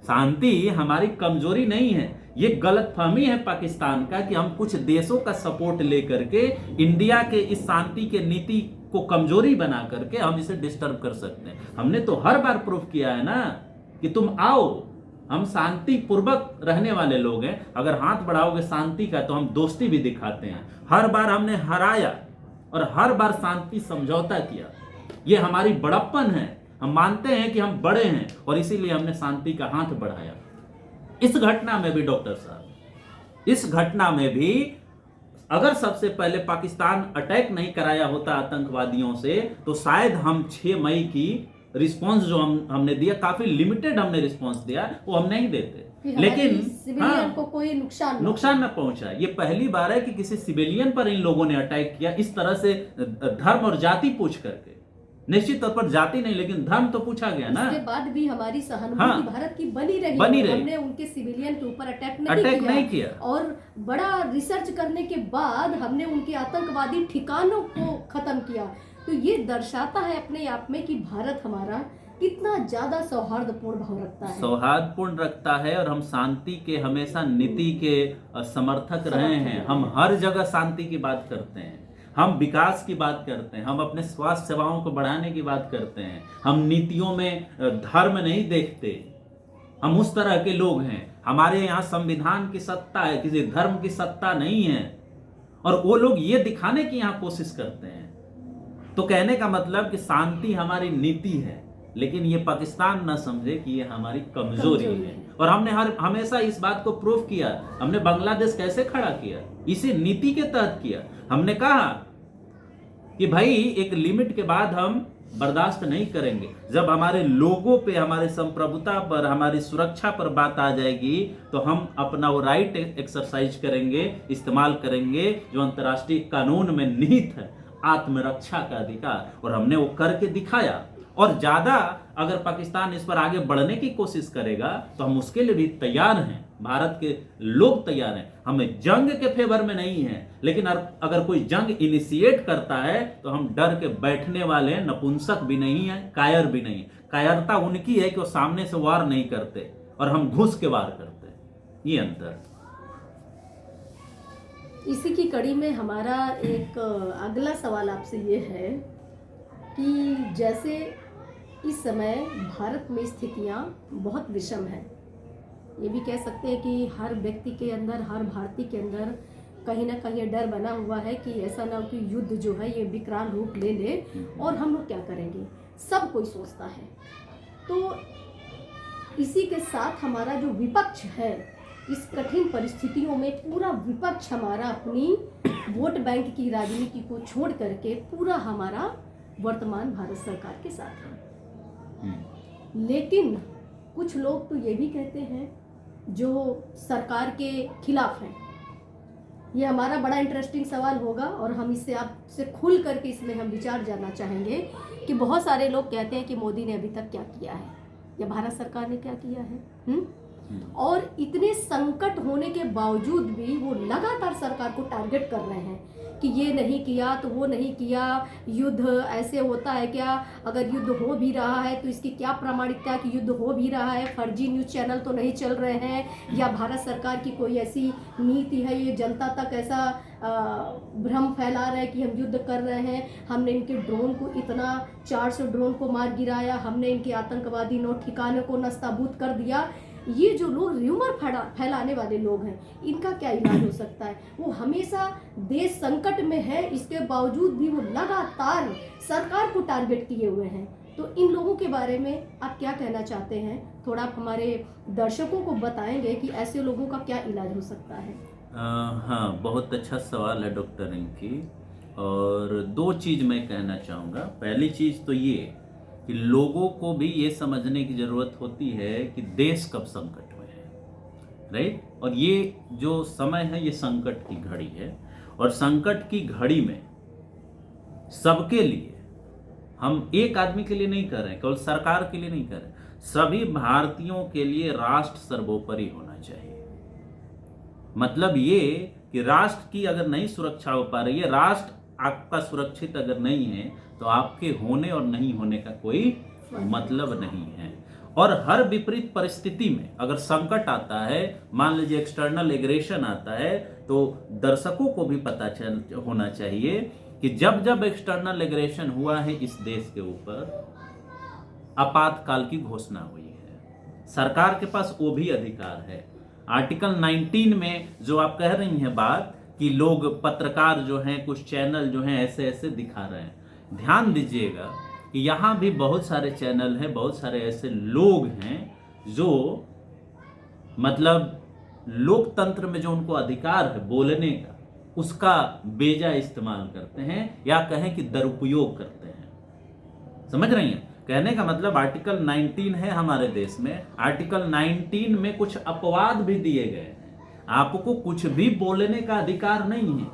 शांति हमारी कमजोरी नहीं है। ये गलतफहमी है पाकिस्तान का कि हम कुछ देशों का सपोर्ट लेकर के इंडिया के इस शांति के नीति को कमजोरी बना करके हम इसे डिस्टर्ब कर सकते हैं। हमने तो हर बार प्रूफ किया है ना कि तुम आओ, हम शांति पूर्वक रहने वाले लोग हैं। अगर हाथ बढ़ाओगे शांति का तो हम दोस्ती भी दिखाते हैं। हर बार हमने हराया और हर बार शांति समझौता किया। ये हमारी बड़प्पन है। हम मानते हैं कि हम बड़े हैं और इसीलिए हमने शांति का हाथ बढ़ाया। इस घटना में भी डॉक्टर साहब, इस घटना में भी अगर सबसे पहले पाकिस्तान अटैक नहीं कराया होता आतंकवादियों से, तो शायद हम 6 मई की रिस्पांस जो हमने दिया, काफी लिमिटेड हमने रिस्पांस दिया, वो हम नहीं देते। लेकिन सिविलियन को कोई नुकसान न पहुंचा। ये पहली बार है कि किसी सिविलियन पर इन लोगों ने अटैक किया इस तरह से, धर्म और जाति पूछ करके। निश्चित तौर पर जाति नहीं, लेकिन धर्म तो पूछा गया ना। इसके बाद भी हमारी सहानुभूति भारत की बनी रही। हमने उनके सिविलियन के ऊपर अटैक नहीं किया और बड़ा रिसर्च करने के बाद हमने उनके आतंकवादी ठिकानों को खत्म किया। तो ये दर्शाता है अपने आप में कि भारत हमारा कितना ज्यादा सौहार्दपूर्ण भाव रखता है, सौहार्दपूर्ण रखता है। और हम शांति के हमेशा नीति के समर्थक रहे हैं। हम हर जगह शांति की बात करते हैं, हम विकास की बात करते हैं, हम अपने स्वास्थ्य सेवाओं को बढ़ाने की बात करते हैं। हम नीतियों में धर्म नहीं देखते, हम उस तरह के लोग हैं। हमारे यहाँ संविधान की सत्ता है, किसी धर्म की सत्ता नहीं है। और वो लोग ये दिखाने की यहाँ कोशिश करते हैं। तो कहने का मतलब कि शांति हमारी नीति है, लेकिन ये पाकिस्तान ना समझे कि ये हमारी कमजोरी है। और हमने हमेशा इस बात को प्रूव किया। हमने बांग्लादेश कैसे खड़ा किया, इसी नीति के तहत किया। हमने कहा कि भाई एक लिमिट के बाद हम बर्दाश्त नहीं करेंगे। जब हमारे लोगों पे, हमारे संप्रभुता पर, हमारी सुरक्षा पर बात आ जाएगी, तो हम अपना वो राइट एक्सरसाइज करेंगे, इस्तेमाल करेंगे जो अंतर्राष्ट्रीय कानून में निहित है, आत्मरक्षा का अधिकार। और हमने वो करके दिखाया। और ज्यादा अगर पाकिस्तान इस पर आगे बढ़ने की कोशिश करेगा तो हम उसके लिए भी तैयार हैं। भारत के लोग तैयार हैं। हमें जंग के फेवर में नहीं है, लेकिन अगर कोई जंग इनिशिएट करता है तो हम डर के बैठने वाले हैं। नपुंसक भी नहीं है, कायर भी नहीं है। कायरता उनकी है कि वो सामने से वार नहीं करते और हम घुस के वार करते हैं। ये अंतर। इसी की कड़ी में हमारा एक अगला सवाल आपसे ये है कि जैसे इस समय भारत में स्थितियां बहुत विषम हैं। ये भी कह सकते हैं कि हर व्यक्ति के अंदर, हर भारतीय के अंदर कहीं ना कहीं डर बना हुआ है कि ऐसा ना हो कि युद्ध जो है ये विकराल रूप ले ले और हम लोग क्या करेंगे, सब कोई सोचता है। तो इसी के साथ हमारा जो विपक्ष है, इस कठिन परिस्थितियों में पूरा विपक्ष हमारा अपनी वोट बैंक की राजनीति को छोड़ करके पूरा हमारा वर्तमान भारत सरकार के साथ है। लेकिन कुछ लोग तो ये भी कहते हैं जो सरकार के खिलाफ हैं। ये हमारा बड़ा इंटरेस्टिंग सवाल होगा और हम इससे आपसे खुल करके इसमें हम विचार जानना चाहेंगे कि बहुत सारे लोग कहते हैं कि मोदी ने अभी तक क्या किया है या भारत सरकार ने क्या किया है। और इतने संकट होने के बावजूद भी वो लगातार सरकार को टारगेट कर रहे हैं कि ये नहीं किया तो वो नहीं किया, युद्ध ऐसे होता है क्या, अगर युद्ध हो भी रहा है तो इसकी क्या प्रामाणिकता कि युद्ध हो भी रहा है, फर्जी न्यूज़ चैनल तो नहीं चल रहे हैं, या भारत सरकार की कोई ऐसी नीति है, ये जनता तक ऐसा भ्रम फैला रहा है कि हम युद्ध कर रहे हैं, हमने इनके ड्रोन को इतना 400 ड्रोन को मार गिराया, हमने इनके आतंकवादी 9 ठिकाने को नस्ताबूत कर दिया। ये जो लोग र्यूमर फैलाने वाले लोग हैं, इनका क्या इलाज हो सकता है? वो हमेशा देश संकट में है, इसके बावजूद भी वो लगातार सरकार को टारगेट किए हुए हैं। तो इन लोगों के बारे में आप क्या कहना चाहते हैं? थोड़ा आप हमारे दर्शकों को बताएंगे कि ऐसे लोगों का क्या इलाज हो सकता है? हाँ, बहुत अच्छा सवाल है डॉक्टर रिंकी। और 2 चीज़ मैं कहना चाहूँगा। पहली चीज़ तो ये कि लोगों को भी ये समझने की ज़रूरत होती है कि देश कब संकट में है, राइट। और ये जो समय है ये संकट की घड़ी है। और संकट की घड़ी में सबके लिए, हम एक आदमी के लिए नहीं कर रहे हैं, केवल सरकार के लिए नहीं कर रहे, सभी भारतीयों के लिए राष्ट्र सर्वोपरि होना चाहिए। मतलब ये कि राष्ट्र की अगर नहीं सुरक्षा हो पा रही है, राष्ट्र आपका सुरक्षित अगर नहीं है, तो आपके होने और नहीं होने का कोई मतलब नहीं है। और हर विपरीत परिस्थिति में अगर संकट आता है, मान लीजिए एक्सटर्नल एग्रेशन आता है, तो दर्शकों को भी पता होना चाहिए कि जब जब एक्सटर्नल एग्रेशन हुआ है इस देश के ऊपर, आपातकाल की घोषणा हुई है। सरकार के पास वो भी अधिकार है। आर्टिकल 19 में जो आप कह रही हैं बात कि लोग, पत्रकार जो हैं, कुछ चैनल जो हैं ऐसे ऐसे दिखा रहे हैं, ध्यान दीजिएगा कि यहाँ भी बहुत सारे चैनल हैं, बहुत सारे ऐसे लोग हैं जो मतलब लोकतंत्र में जो उनको अधिकार है बोलने का, उसका बेजा इस्तेमाल करते हैं या कहें कि दुरुपयोग करते हैं। समझ रही हैं? कहने का मतलब आर्टिकल 19 है हमारे देश में, आर्टिकल 19 में कुछ अपवाद भी दिए गए हैं, आपको कुछ भी बोलने का अधिकार नहीं है।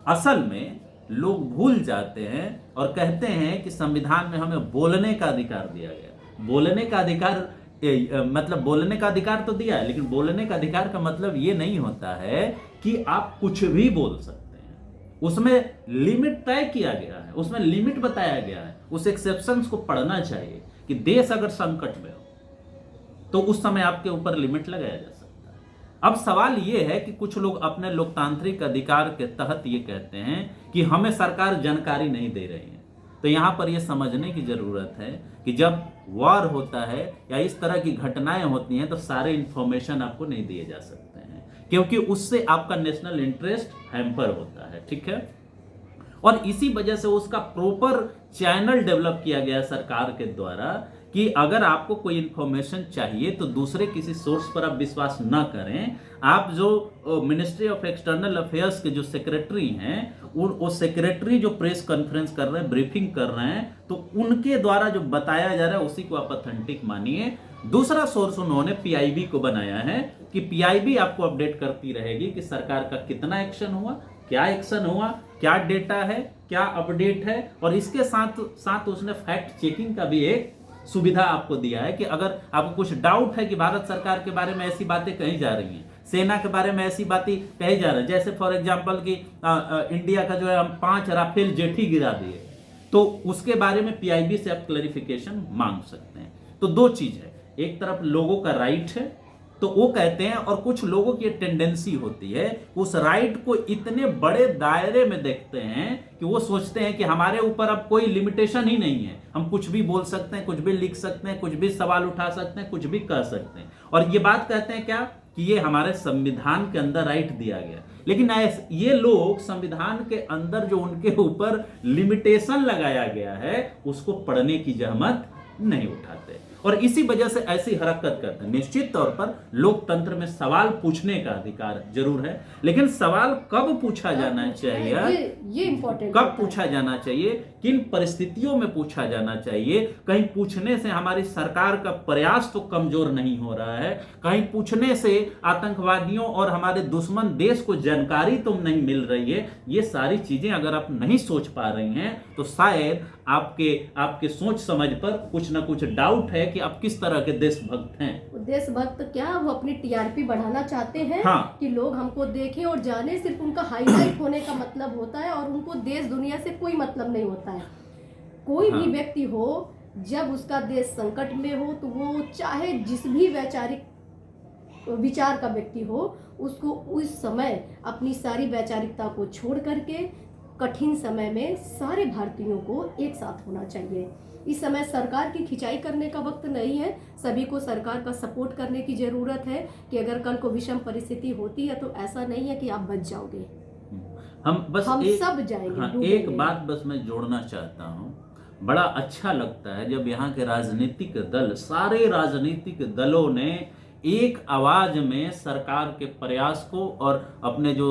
असल में लोग भूल जाते हैं और कहते हैं कि संविधान में हमें बोलने का अधिकार दिया गया। बोलने का अधिकार मतलब बोलने का अधिकार तो दिया है, लेकिन बोलने का अधिकार का मतलब ये नहीं होता है कि आप कुछ भी बोल सकते हैं। उसमें लिमिट तय किया गया है, उसमें लिमिट बताया गया है। उस एक्सेप्शंस को पढ़ना चाहिए कि देश अगर संकट में हो तो उस समय आपके ऊपर लिमिट लगाया जा सकता है। अब सवाल यह है कि कुछ लोग अपने लोकतांत्रिक अधिकार के तहत ये कहते हैं कि हमें सरकार जानकारी नहीं दे रही है। तो यहां पर यह समझने की जरूरत है कि जब वॉर होता है या इस तरह की घटनाएं होती हैं तो सारे इंफॉर्मेशन आपको नहीं दिए जा सकते हैं, क्योंकि उससे आपका नेशनल इंटरेस्ट हैम्पर होता है। ठीक है, और इसी वजह से उसका प्रॉपर चैनल डेवलप किया गया सरकार के द्वारा कि अगर आपको कोई इंफॉर्मेशन चाहिए तो दूसरे किसी सोर्स पर आप विश्वास ना करें। आप जो मिनिस्ट्री ऑफ एक्सटर्नल अफेयर्स के जो सेक्रेटरी हैं, वो सेक्रेटरी जो प्रेस कॉन्फ्रेंस कर रहे हैं, ब्रीफिंग कर रहे हैं, तो उनके द्वारा जो बताया जा रहा है उसी को आप ऑथेंटिक मानिए। दूसरा सोर्स उन्होंने पीआईबी को बनाया है कि पीआईबी आपको अपडेट करती रहेगी कि सरकार का कितना एक्शन हुआ, क्या एक्शन हुआ, क्या डेटा है, क्या अपडेट है, और इसके साथ साथ उसने फैक्ट चेकिंग का भी एक सुविधा आपको दिया है कि अगर आपको कुछ डाउट है कि भारत सरकार के बारे में ऐसी बातें कही जा रही हैं, सेना के बारे में ऐसी बातें कही जा रही है, जैसे फॉर एग्जांपल कि इंडिया का जो है हम 5 राफेल जेट ही गिरा दिए, तो उसके बारे में पीआईबी से आप क्लैरिफिकेशन मांग सकते हैं। तो दो चीज है, एक तरफ लोगों का राइट है तो वो कहते हैं, और कुछ लोगों की टेंडेंसी होती है उस राइट को इतने बड़े दायरे में देखते हैं कि वो सोचते हैं कि हमारे ऊपर अब कोई लिमिटेशन ही नहीं है, हम कुछ भी बोल सकते हैं, कुछ भी लिख सकते हैं, कुछ भी सवाल उठा सकते हैं, कुछ भी कह सकते हैं। और ये बात कहते हैं क्या कि ये हमारे संविधान के अंदर राइट दिया गया। लेकिन ये लोग संविधान के अंदर जो उनके ऊपर लिमिटेशन लगाया गया है उसको पढ़ने की जहमत नहीं उठाते, और इसी वजह से ऐसी हरकत करते हैं। निश्चित तौर पर लोकतंत्र में सवाल पूछने का अधिकार जरूर है, लेकिन सवाल कब पूछा जाना चाहिए, ये इंपॉर्टेंट, कब पूछा जाना चाहिए, किन परिस्थितियों में पूछा जाना चाहिए। कहीं पूछने से हमारी सरकार का प्रयास तो कमजोर नहीं हो रहा है, कहीं पूछने से आतंकवादियों और हमारे दुश्मन देश को जानकारी तो नहीं मिल रही है। ये सारी चीजें अगर आप नहीं सोच पा रही हैं तो शायद आपके सोच समझ पर कुछ ना कुछ डाउट है कि आप किस तरह के देशभक्त हैं। देशभक्त क्या, वो अपनी टीआरपी बढ़ाना चाहते हैं। हाँ। कि लोग हमको देखें और जाने, सिर्फ उनका हाईलाइट होने का मतलब होता है और उनको देश दुनिया से कोई मतलब नहीं होता है। कोई भी व्यक्ति हो, जब उसका देश संकट में हो तो वो चाहे जिस भी वैचारिक विचार का व्यक्ति हो, उसको उस समय अपनी सारी वैचारिकता को छोड़ करके कठिन समय में सारे भारतीयों को एक साथ होना चाहिए। इस समय सरकार की खिंचाई करने का वक्त नहीं है, सभी को सरकार का सपोर्ट करने की जरूरत है कि अगर कल को विषम परिस्थिति होती है तो ऐसा नहीं है कि आप बच जाओगे, हम सब जाएंगे। हाँ, एक बात बस मैं जोड़ना चाहता हूँ। बड़ा अच्छा लगता है जब यहाँ के राजनीतिक दल, सारे राजनीतिक दलों ने एक आवाज में सरकार के प्रयास को और अपने जो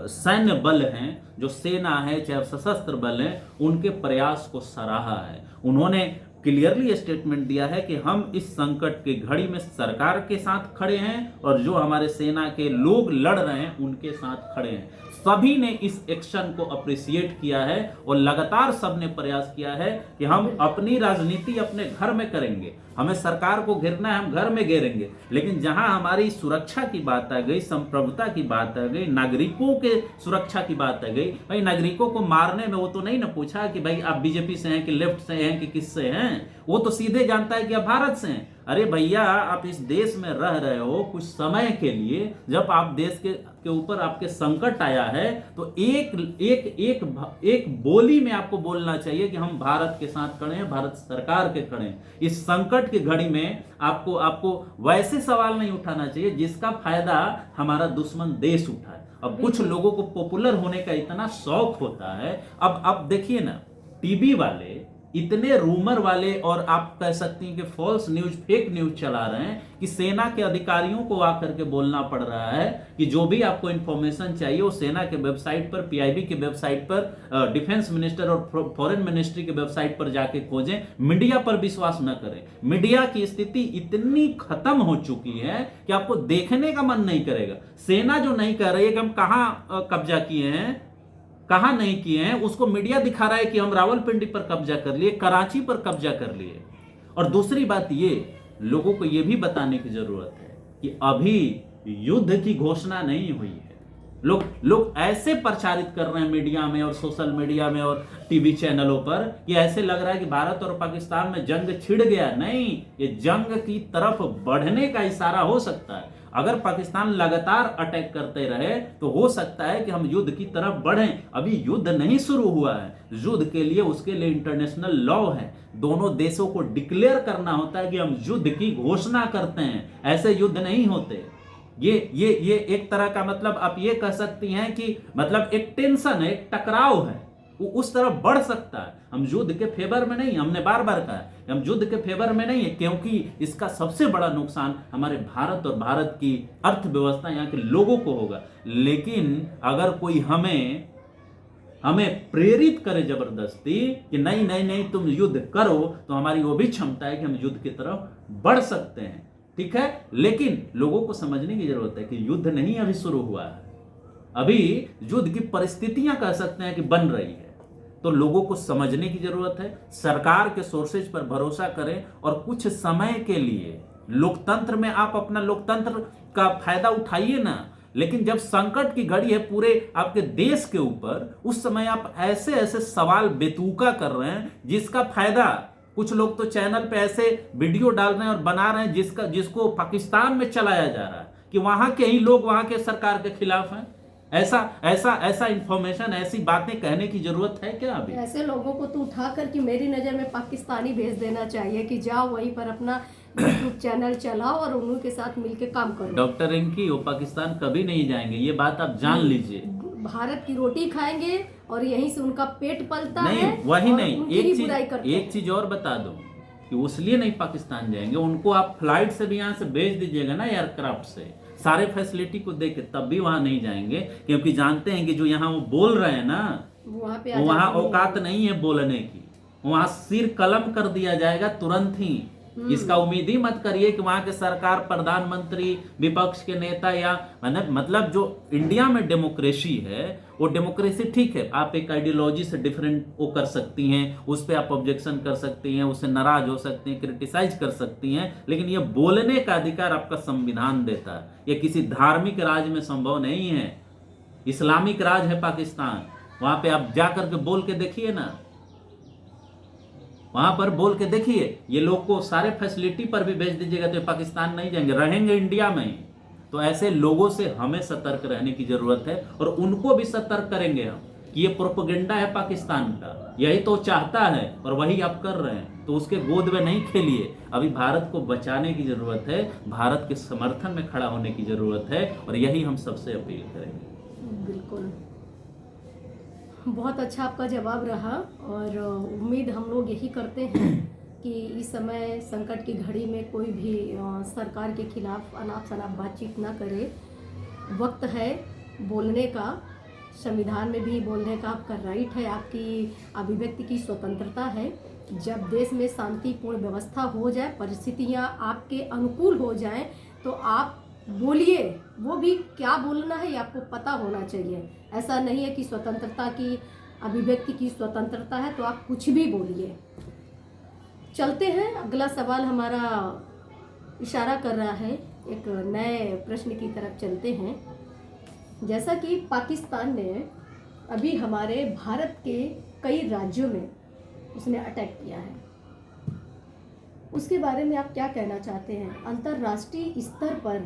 सैन्य बल हैं, जो सेना है चाहे सशस्त्र बल हैं, उनके प्रयास को सराहा है। उन्होंने क्लियरली स्टेटमेंट दिया है कि हम इस संकट की घड़ी में सरकार के साथ खड़े हैं और जो हमारे सेना के लोग लड़ रहे हैं उनके साथ खड़े हैं। सभी ने इस एक्शन को अप्रिशिएट किया है और लगातार सबने प्रयास किया है कि हम अपनी राजनीति अपने घर में करेंगे, हमें सरकार को घेरना है, हम घर में घेरेंगे। लेकिन जहां हमारी सुरक्षा की बात आ गई, संप्रभुता की बात आ गई, नागरिकों के सुरक्षा की बात आ गई, भाई नागरिकों को मारने में वो तो नहीं ना पूछा कि भाई आप बीजेपी से हैं कि लेफ्ट से हैं कि किससे हैं, वो तो सीधे जानता है कि आप भारत से हैं। अरे भैया, आप इस देश में रह रहे हो कुछ समय के लिए, जब आप देश के ऊपर आपके संकट आया है तो एक बोली में आपको बोलना चाहिए कि हम भारत के साथ खड़े हैं, भारत सरकार के खड़े हैं। इस संकट की घड़ी में आपको वैसे सवाल नहीं उठाना चाहिए जिसका फायदा हमारा दुश्मन देश उठाए। अब कुछ लोगों को पॉपुलर होने का इतना शौक होता है। अब देखिए ना, टीवी वाले इतने रूमर वाले और आप कह सकती हैं कि फॉल्स न्यूज, फेक न्यूज चला रहे हैं कि सेना के अधिकारियों को आकर के बोलना पड़ रहा है कि जो भी आपको इंफॉर्मेशन चाहिए वो सेना के वेबसाइट पर, पीआईबी के वेबसाइट पर, डिफेंस मिनिस्टर और फॉरेन मिनिस्ट्री के वेबसाइट पर जाके खोजें, मीडिया पर विश्वास न करें। मीडिया की स्थिति इतनी खत्म हो चुकी है कि आपको देखने का मन नहीं करेगा। सेना जो नहीं कह रही है कि हम कहां कब्जा किए हैं, कहां नहीं किए हैं, उसको मीडिया दिखा रहा है कि हम रावलपिंडी पर कब्जा कर लिए, कराची पर कब्जा कर लिए। और दूसरी बात ये, लोगों को यह भी बताने की जरूरत है कि अभी युद्ध की घोषणा नहीं हुई है। लोग ऐसे प्रचारित कर रहे हैं मीडिया में और सोशल मीडिया में और टीवी चैनलों पर कि ऐसे लग रहा है कि भारत और पाकिस्तान में जंग छिड़ गया। नहीं, ये जंग की तरफ बढ़ने का इशारा हो सकता है। अगर पाकिस्तान लगातार अटैक करते रहे तो हो सकता है कि हम युद्ध की तरफ बढ़ें। अभी युद्ध नहीं शुरू हुआ है। युद्ध के लिए, उसके लिए इंटरनेशनल लॉ है। दोनों देशों को डिक्लेयर करना होता है कि हम युद्ध की घोषणा करते हैं। ऐसे युद्ध नहीं होते। ये एक तरह का, मतलब आप ये कह सकती हैं कि मतलब एक टेंशन है, एक टकराव है, वो उस तरफ बढ़ सकता है। हम युद्ध के फेवर में नहीं, हमने बार बार कहा है हम युद्ध के फेवर में नहीं है, क्योंकि इसका सबसे बड़ा नुकसान हमारे भारत और भारत की अर्थव्यवस्था, यहाँ के लोगों को होगा। लेकिन अगर कोई हमें प्रेरित करे जबरदस्ती कि नहीं नहीं नहीं तुम युद्ध करो, तो हमारी वो भी क्षमता है कि हम युद्ध की तरफ बढ़ सकते हैं। ठीक है, लेकिन लोगों को समझने की जरूरत है कि युद्ध नहीं अभी शुरू हुआ है। अभी युद्ध की परिस्थितियां कह सकते हैं कि बन रही है। तो लोगों को समझने की जरूरत है। सरकार के सोर्सेज पर भरोसा करें और कुछ समय के लिए लोकतंत्र में आप अपना लोकतंत्र का फायदा उठाइए ना। लेकिन जब संकट की घड़ी है पूरे आपके देश के ऊपर, उस समय आप ऐसे ऐसे सवाल बेतुका कर रहे हैं जिसका फायदा, कुछ लोग तो चैनल पे ऐसे वीडियो डाल रहे हैं और बना रहे हैं जिसको पाकिस्तान में चलाया जा रहा है कि वहां के ही लोग वहां के सरकार के खिलाफ हैं। ऐसा इंफॉर्मेशन, ऐसी बातें कहने की जरूरत है क्या? अभी ऐसे लोगों को तो उठा कर कि मेरी नज़र में पाकिस्तानी भेज देना चाहिए कि जाओ वहीं पर अपना यूट्यूब चैनल चलाओ और उन्हीं के साथ मिलकर काम करो। डॉक्टर रिंकी, वो पाकिस्तान कभी नहीं जाएंगे, ये बात आप जान लीजिए। भारत की रोटी खाएंगे और यहीं से उनका पेट पलता नहीं, है। वही और नहीं, उनकी ही बुराई करते हैं। एक चीज और बता दूं कि उसलिए नहीं पाकिस्तान जाएंगे, उनको आप फ्लाइट से भी यहाँ से भेज दीजिएगा ना, एयरक्राफ्ट से, सारे फैसिलिटी को देके, तब भी वहां नहीं जाएंगे। क्योंकि जानते हैं कि जो यहाँ वो बोल रहे हैं ना, वहां औकात नहीं है बोलने की। वहां सिर कलम कर दिया जाएगा तुरंत ही। इसका उम्मीद ही मत करिए कि वहां के सरकार, प्रधानमंत्री, विपक्ष के नेता या मतलब जो इंडिया में डेमोक्रेसी है, वो डेमोक्रेसी ठीक है, आप एक आइडियोलॉजी से डिफरेंट वो कर सकती हैं, उस पर आप ऑब्जेक्शन कर सकती हैं, उससे नाराज हो सकती हैं, क्रिटिसाइज कर सकती हैं, लेकिन ये बोलने का अधिकार आपका संविधान देता है। ये किसी धार्मिक राज में संभव नहीं है। इस्लामिक राज है पाकिस्तान, वहां पे आप जाकर के बोल के देखिए ना, वहां पर बोल के देखिए। ये लोग को सारे फैसिलिटी पर भी भेज दीजिएगा तो पाकिस्तान नहीं जाएंगे, रहेंगे इंडिया में ही। तो ऐसे लोगों से हमें सतर्क रहने की जरूरत है और उनको भी सतर्क करेंगे हम कि ये प्रोपेगेंडा है पाकिस्तान का, यही तो चाहता है और वही आप कर रहे हैं। तो उसके गोद में नहीं खेलिए। अभी भारत को बचाने की जरूरत है, भारत के समर्थन में खड़ा होने की जरूरत है, और यही हम सबसे अपील करेंगे। बिल्कुल, बहुत अच्छा आपका जवाब रहा। और उम्मीद हम लोग यही करते हैं कि इस समय संकट की घड़ी में कोई भी सरकार के खिलाफ अनाप शनाप बातचीत ना करे। वक्त है बोलने का, संविधान में भी बोलने का आपका राइट है, आपकी अभिव्यक्ति की स्वतंत्रता है। जब देश में शांतिपूर्ण व्यवस्था हो जाए, परिस्थितियाँ आपके अनुकूल हो जाएं, तो आप बोलिए। वो भी क्या बोलना है ये आपको पता होना चाहिए। ऐसा नहीं है कि स्वतंत्रता की, अभिव्यक्ति की स्वतंत्रता है तो आप कुछ भी बोलिए। चलते हैं, अगला सवाल हमारा इशारा कर रहा है एक नए प्रश्न की तरफ चलते हैं। जैसा कि पाकिस्तान ने अभी हमारे भारत के कई राज्यों में उसने अटैक किया है, उसके बारे में आप क्या कहना चाहते हैं? अंतर्राष्ट्रीय स्तर पर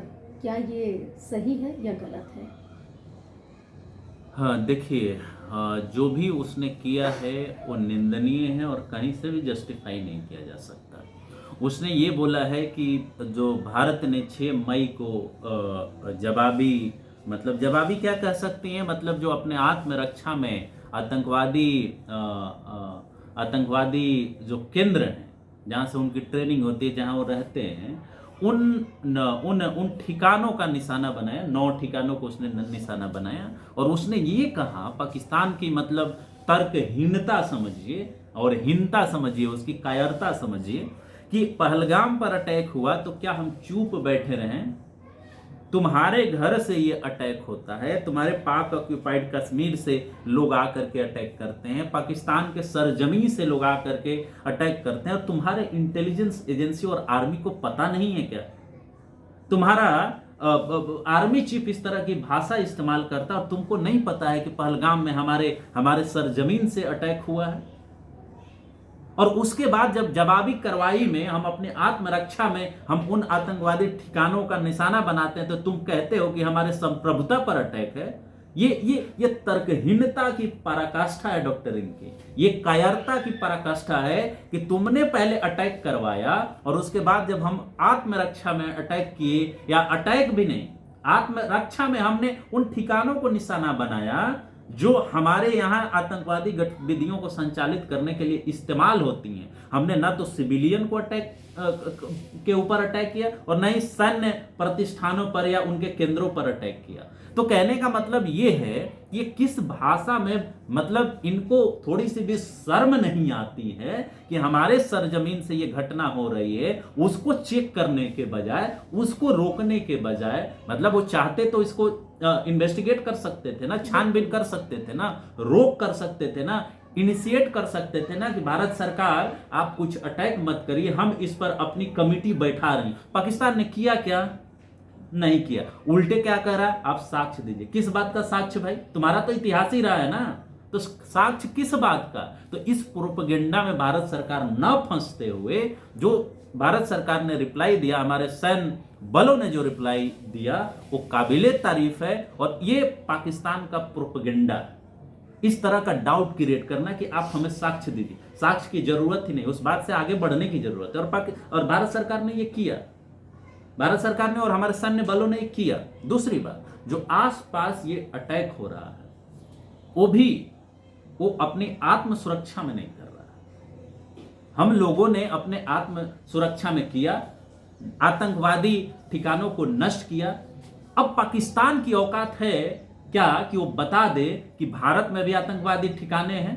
क्या ये सही है या गलत है? हाँ, देखिए, जो भी उसने किया है वो निंदनीय है और कहीं से भी जस्टिफाई नहीं किया जा सकता। उसने ये बोला है कि जो भारत ने 6 मई को जवाबी क्या कह सकती हैं, मतलब जो अपने आत्मरक्षा में आतंकवादी आतंकवादी जो केंद्र हैं, जहाँ से उनकी ट्रेनिंग होती है, जहाँ वो रहते हैं, उन ठिकानों का निशाना बनाया। 9 ठिकानों को उसने निशाना बनाया और उसने ये कहा, पाकिस्तान की मतलब तर्कहीनता समझिए और हीनता समझिए, उसकी कायरता समझिए कि पहलगाम पर अटैक हुआ तो क्या हम चुप बैठे रहें? तुम्हारे घर से ये अटैक होता है, तुम्हारे पाक ऑक्यूपाइड कश्मीर से लोग आकर के अटैक करते हैं, पाकिस्तान के सरजमी से लोग आकर के अटैक करते हैं, और तुम्हारे इंटेलिजेंस एजेंसी और आर्मी को पता नहीं है क्या? तुम्हारा आर्मी चीफ इस तरह की भाषा इस्तेमाल करता है और तुमको नहीं पता है कि पहलगाम में हमारे सरजमीन से अटैक हुआ है? और उसके बाद जब जवाबी कार्रवाई में हम अपने आत्मरक्षा में हम उन आतंकवादी ठिकानों का निशाना बनाते हैं तो तुम कहते हो कि हमारे संप्रभुता पर अटैक है। ये तर्कहीनता की पराकाष्ठा है डॉक्टर इनकी, ये कायरता की पराकाष्ठा है कि तुमने पहले अटैक करवाया और उसके बाद जब हम आत्मरक्षा में अटैक किए, या अटैक भी नहीं, आत्मरक्षा में हमने उन ठिकानों को निशाना बनाया जो हमारे यहाँ आतंकवादी गतिविधियों को संचालित करने के लिए इस्तेमाल होती हैं। हमने ना तो सिविलियन को अटैक के ऊपर अटैक किया और न ही सैन्य प्रतिष्ठानों पर या उनके केंद्रों पर अटैक किया। तो कहने का मतलब ये है, ये किस भाषा में, मतलब इनको थोड़ी सी भी शर्म नहीं आती है कि हमारे सरजमीन से ये घटना हो रही है, उसको चेक करने के बजाय, उसको रोकने के बजाय, मतलब वो चाहते तो इसको इन्वेस्टिगेट कर सकते थे ना, छानबीन कर सकते थे ना, रोक कर सकते थे ना, इनिशिएट कर सकते थे ना कि भारत सरकार आप कुछ अटैक मत करिए, हम इस पर अपनी कमिटी बैठा रहे हैं। पाकिस्तान ने किया क्या? नहीं किया। उल्टे क्या कह रहा है? आप साक्ष्य दीजिए। किस बात का साक्ष्य भाई? तुम्हारा तो इतिहास ही रहा है ना, तो साक्ष्य किस बात का? तो इस प्रोपेगेंडा में भारत सरकार न फंसते हुए, जो भारत सरकार ने रिप्लाई दिया, हमारे सैन्य बलों ने जो रिप्लाई दिया, वो काबिले तारीफ है। और ये पाकिस्तान का प्रोपेगेंडा है, इस तरह का डाउट क्रिएट करना कि आप हमें साक्ष्य दीजिए। साक्ष्य की जरूरत ही नहीं, उस बात से आगे बढ़ने की जरूरत है। और भारत सरकार ने ये किया, भारत सरकार ने और हमारे सैन्य बलों ने किया। दूसरी बात, जो आसपास ये अटैक हो रहा है वो अपनी आत्म सुरक्षा में नहीं कर रहा है। हम लोगों ने अपने आत्म सुरक्षा में किया, आतंकवादी ठिकानों को नष्ट किया। अब पाकिस्तान की औकात है क्या कि वो बता दे कि भारत में भी आतंकवादी ठिकाने हैं?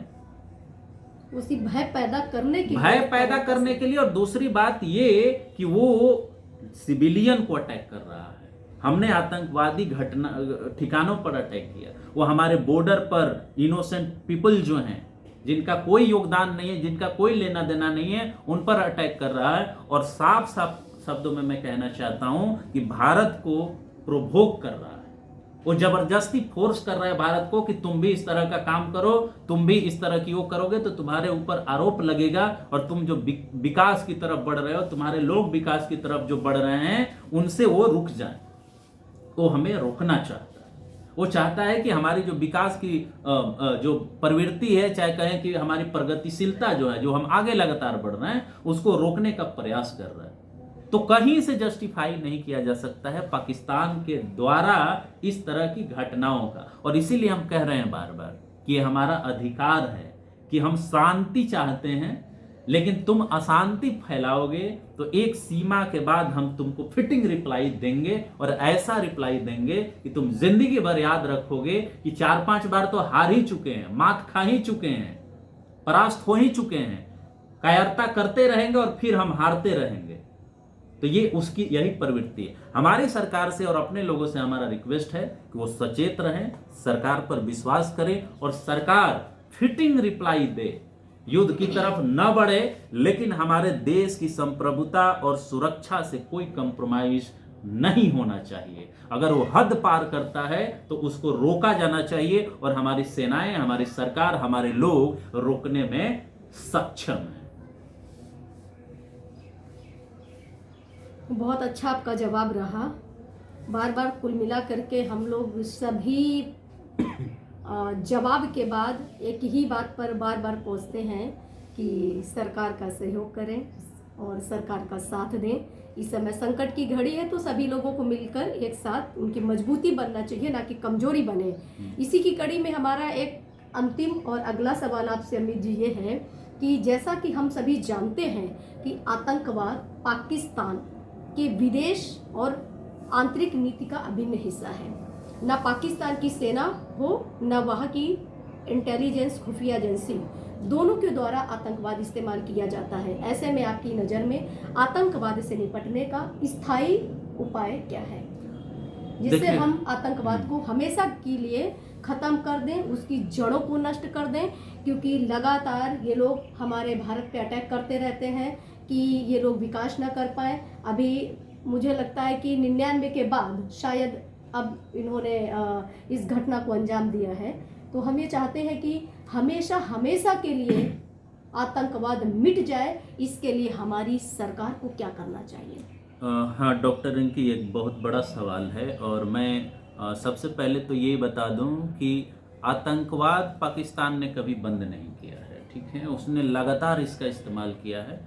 उसी भय पैदा करने के लिए। और दूसरी बात ये कि वो सिविलियन को अटैक कर रहा है। हमने आतंकवादी ठिकानों पर अटैक किया, वो हमारे बॉर्डर पर इनोसेंट पीपल जो हैं, जिनका कोई योगदान नहीं है, जिनका कोई लेना देना नहीं है, उन पर अटैक कर रहा है। और साफ साफ शब्दों में मैं कहना चाहता हूं कि भारत को प्रोवोक कर रहा है, वो जबरदस्ती फोर्स कर रहा है भारत को कि तुम भी इस तरह का काम करो, तुम भी इस तरह की वो करोगे तो तुम्हारे ऊपर आरोप लगेगा, और तुम जो विकास की तरफ बढ़ रहे हो, तुम्हारे लोग विकास की तरफ जो बढ़ रहे हैं, उनसे वो रुक जाए। वो हमें रोकना चाहता है। वो चाहता है कि हमारी जो विकास की जो प्रवृत्ति है, चाहे कहें कि हमारी प्रगतिशीलता जो है, जो हम आगे लगातार बढ़ रहे हैं, उसको रोकने का प्रयास कर रहा है। तो कहीं से जस्टिफाई नहीं किया जा सकता है पाकिस्तान के द्वारा इस तरह की घटनाओं का। और इसीलिए हम कह रहे हैं बार बार कि ये हमारा अधिकार है कि हम शांति चाहते हैं, लेकिन तुम अशांति फैलाओगे तो एक सीमा के बाद हम तुमको फिटिंग रिप्लाई देंगे, और ऐसा रिप्लाई देंगे कि तुम जिंदगी भर याद रखोगे कि 4-5 बार तो हार ही चुके हैं, मात खा ही चुके हैं, परास्त हो ही चुके हैं, कायरता करते रहेंगे और फिर हम हारते रहेंगे। तो ये उसकी यही प्रवृत्ति है। हमारी सरकार से और अपने लोगों से हमारा रिक्वेस्ट है कि वो सचेत रहें, सरकार पर विश्वास करें और सरकार फिटिंग रिप्लाई दे, युद्ध की तरफ न बढ़े, लेकिन हमारे देश की संप्रभुता और सुरक्षा से कोई कंप्रोमाइज नहीं होना चाहिए। अगर वो हद पार करता है तो उसको रोका जाना चाहिए, और हमारी सेनाएं, हमारी सरकार, हमारे लोग रोकने में सक्षम हैं। बहुत अच्छा आपका जवाब रहा। बार बार कुल मिला करके हम लोग सभी जवाब के बाद एक ही बात पर बार बार पहुंचते हैं कि सरकार का सहयोग करें और सरकार का साथ दें। इस समय संकट की घड़ी है तो सभी लोगों को मिलकर एक साथ उनकी मजबूती बनना चाहिए, ना कि कमजोरी बने। इसी की कड़ी में हमारा एक अंतिम और अगला सवाल आपसे अमित जी ये है कि जैसा कि हम सभी जानते हैं कि आतंकवाद पाकिस्तान के विदेश और आंतरिक नीति का अभिन्न हिस्सा है। ना पाकिस्तान की सेना हो, ना वहाँ की इंटेलिजेंस खुफिया एजेंसी, दोनों के द्वारा आतंकवाद इस्तेमाल किया जाता है। ऐसे में आपकी नज़र में आतंकवाद से निपटने का स्थायी उपाय क्या है, जिससे हम आतंकवाद को हमेशा के लिए ख़त्म कर दें, उसकी जड़ों को नष्ट कर दें? क्योंकि लगातार ये लोग हमारे भारत पे अटैक करते रहते हैं कि ये लोग विकास ना कर पाए। अभी मुझे लगता है कि 99 के बाद शायद अब इन्होंने इस घटना को अंजाम दिया है। तो हम ये चाहते हैं कि हमेशा हमेशा के लिए आतंकवाद मिट जाए। इसके लिए हमारी सरकार को क्या करना चाहिए? हाँ डॉक्टर, इनकी एक बहुत बड़ा सवाल है और मैं सबसे पहले तो ये बता दूं कि आतंकवाद पाकिस्तान ने कभी बंद नहीं किया है, ठीक है। उसने लगातार इसका इस्तेमाल किया है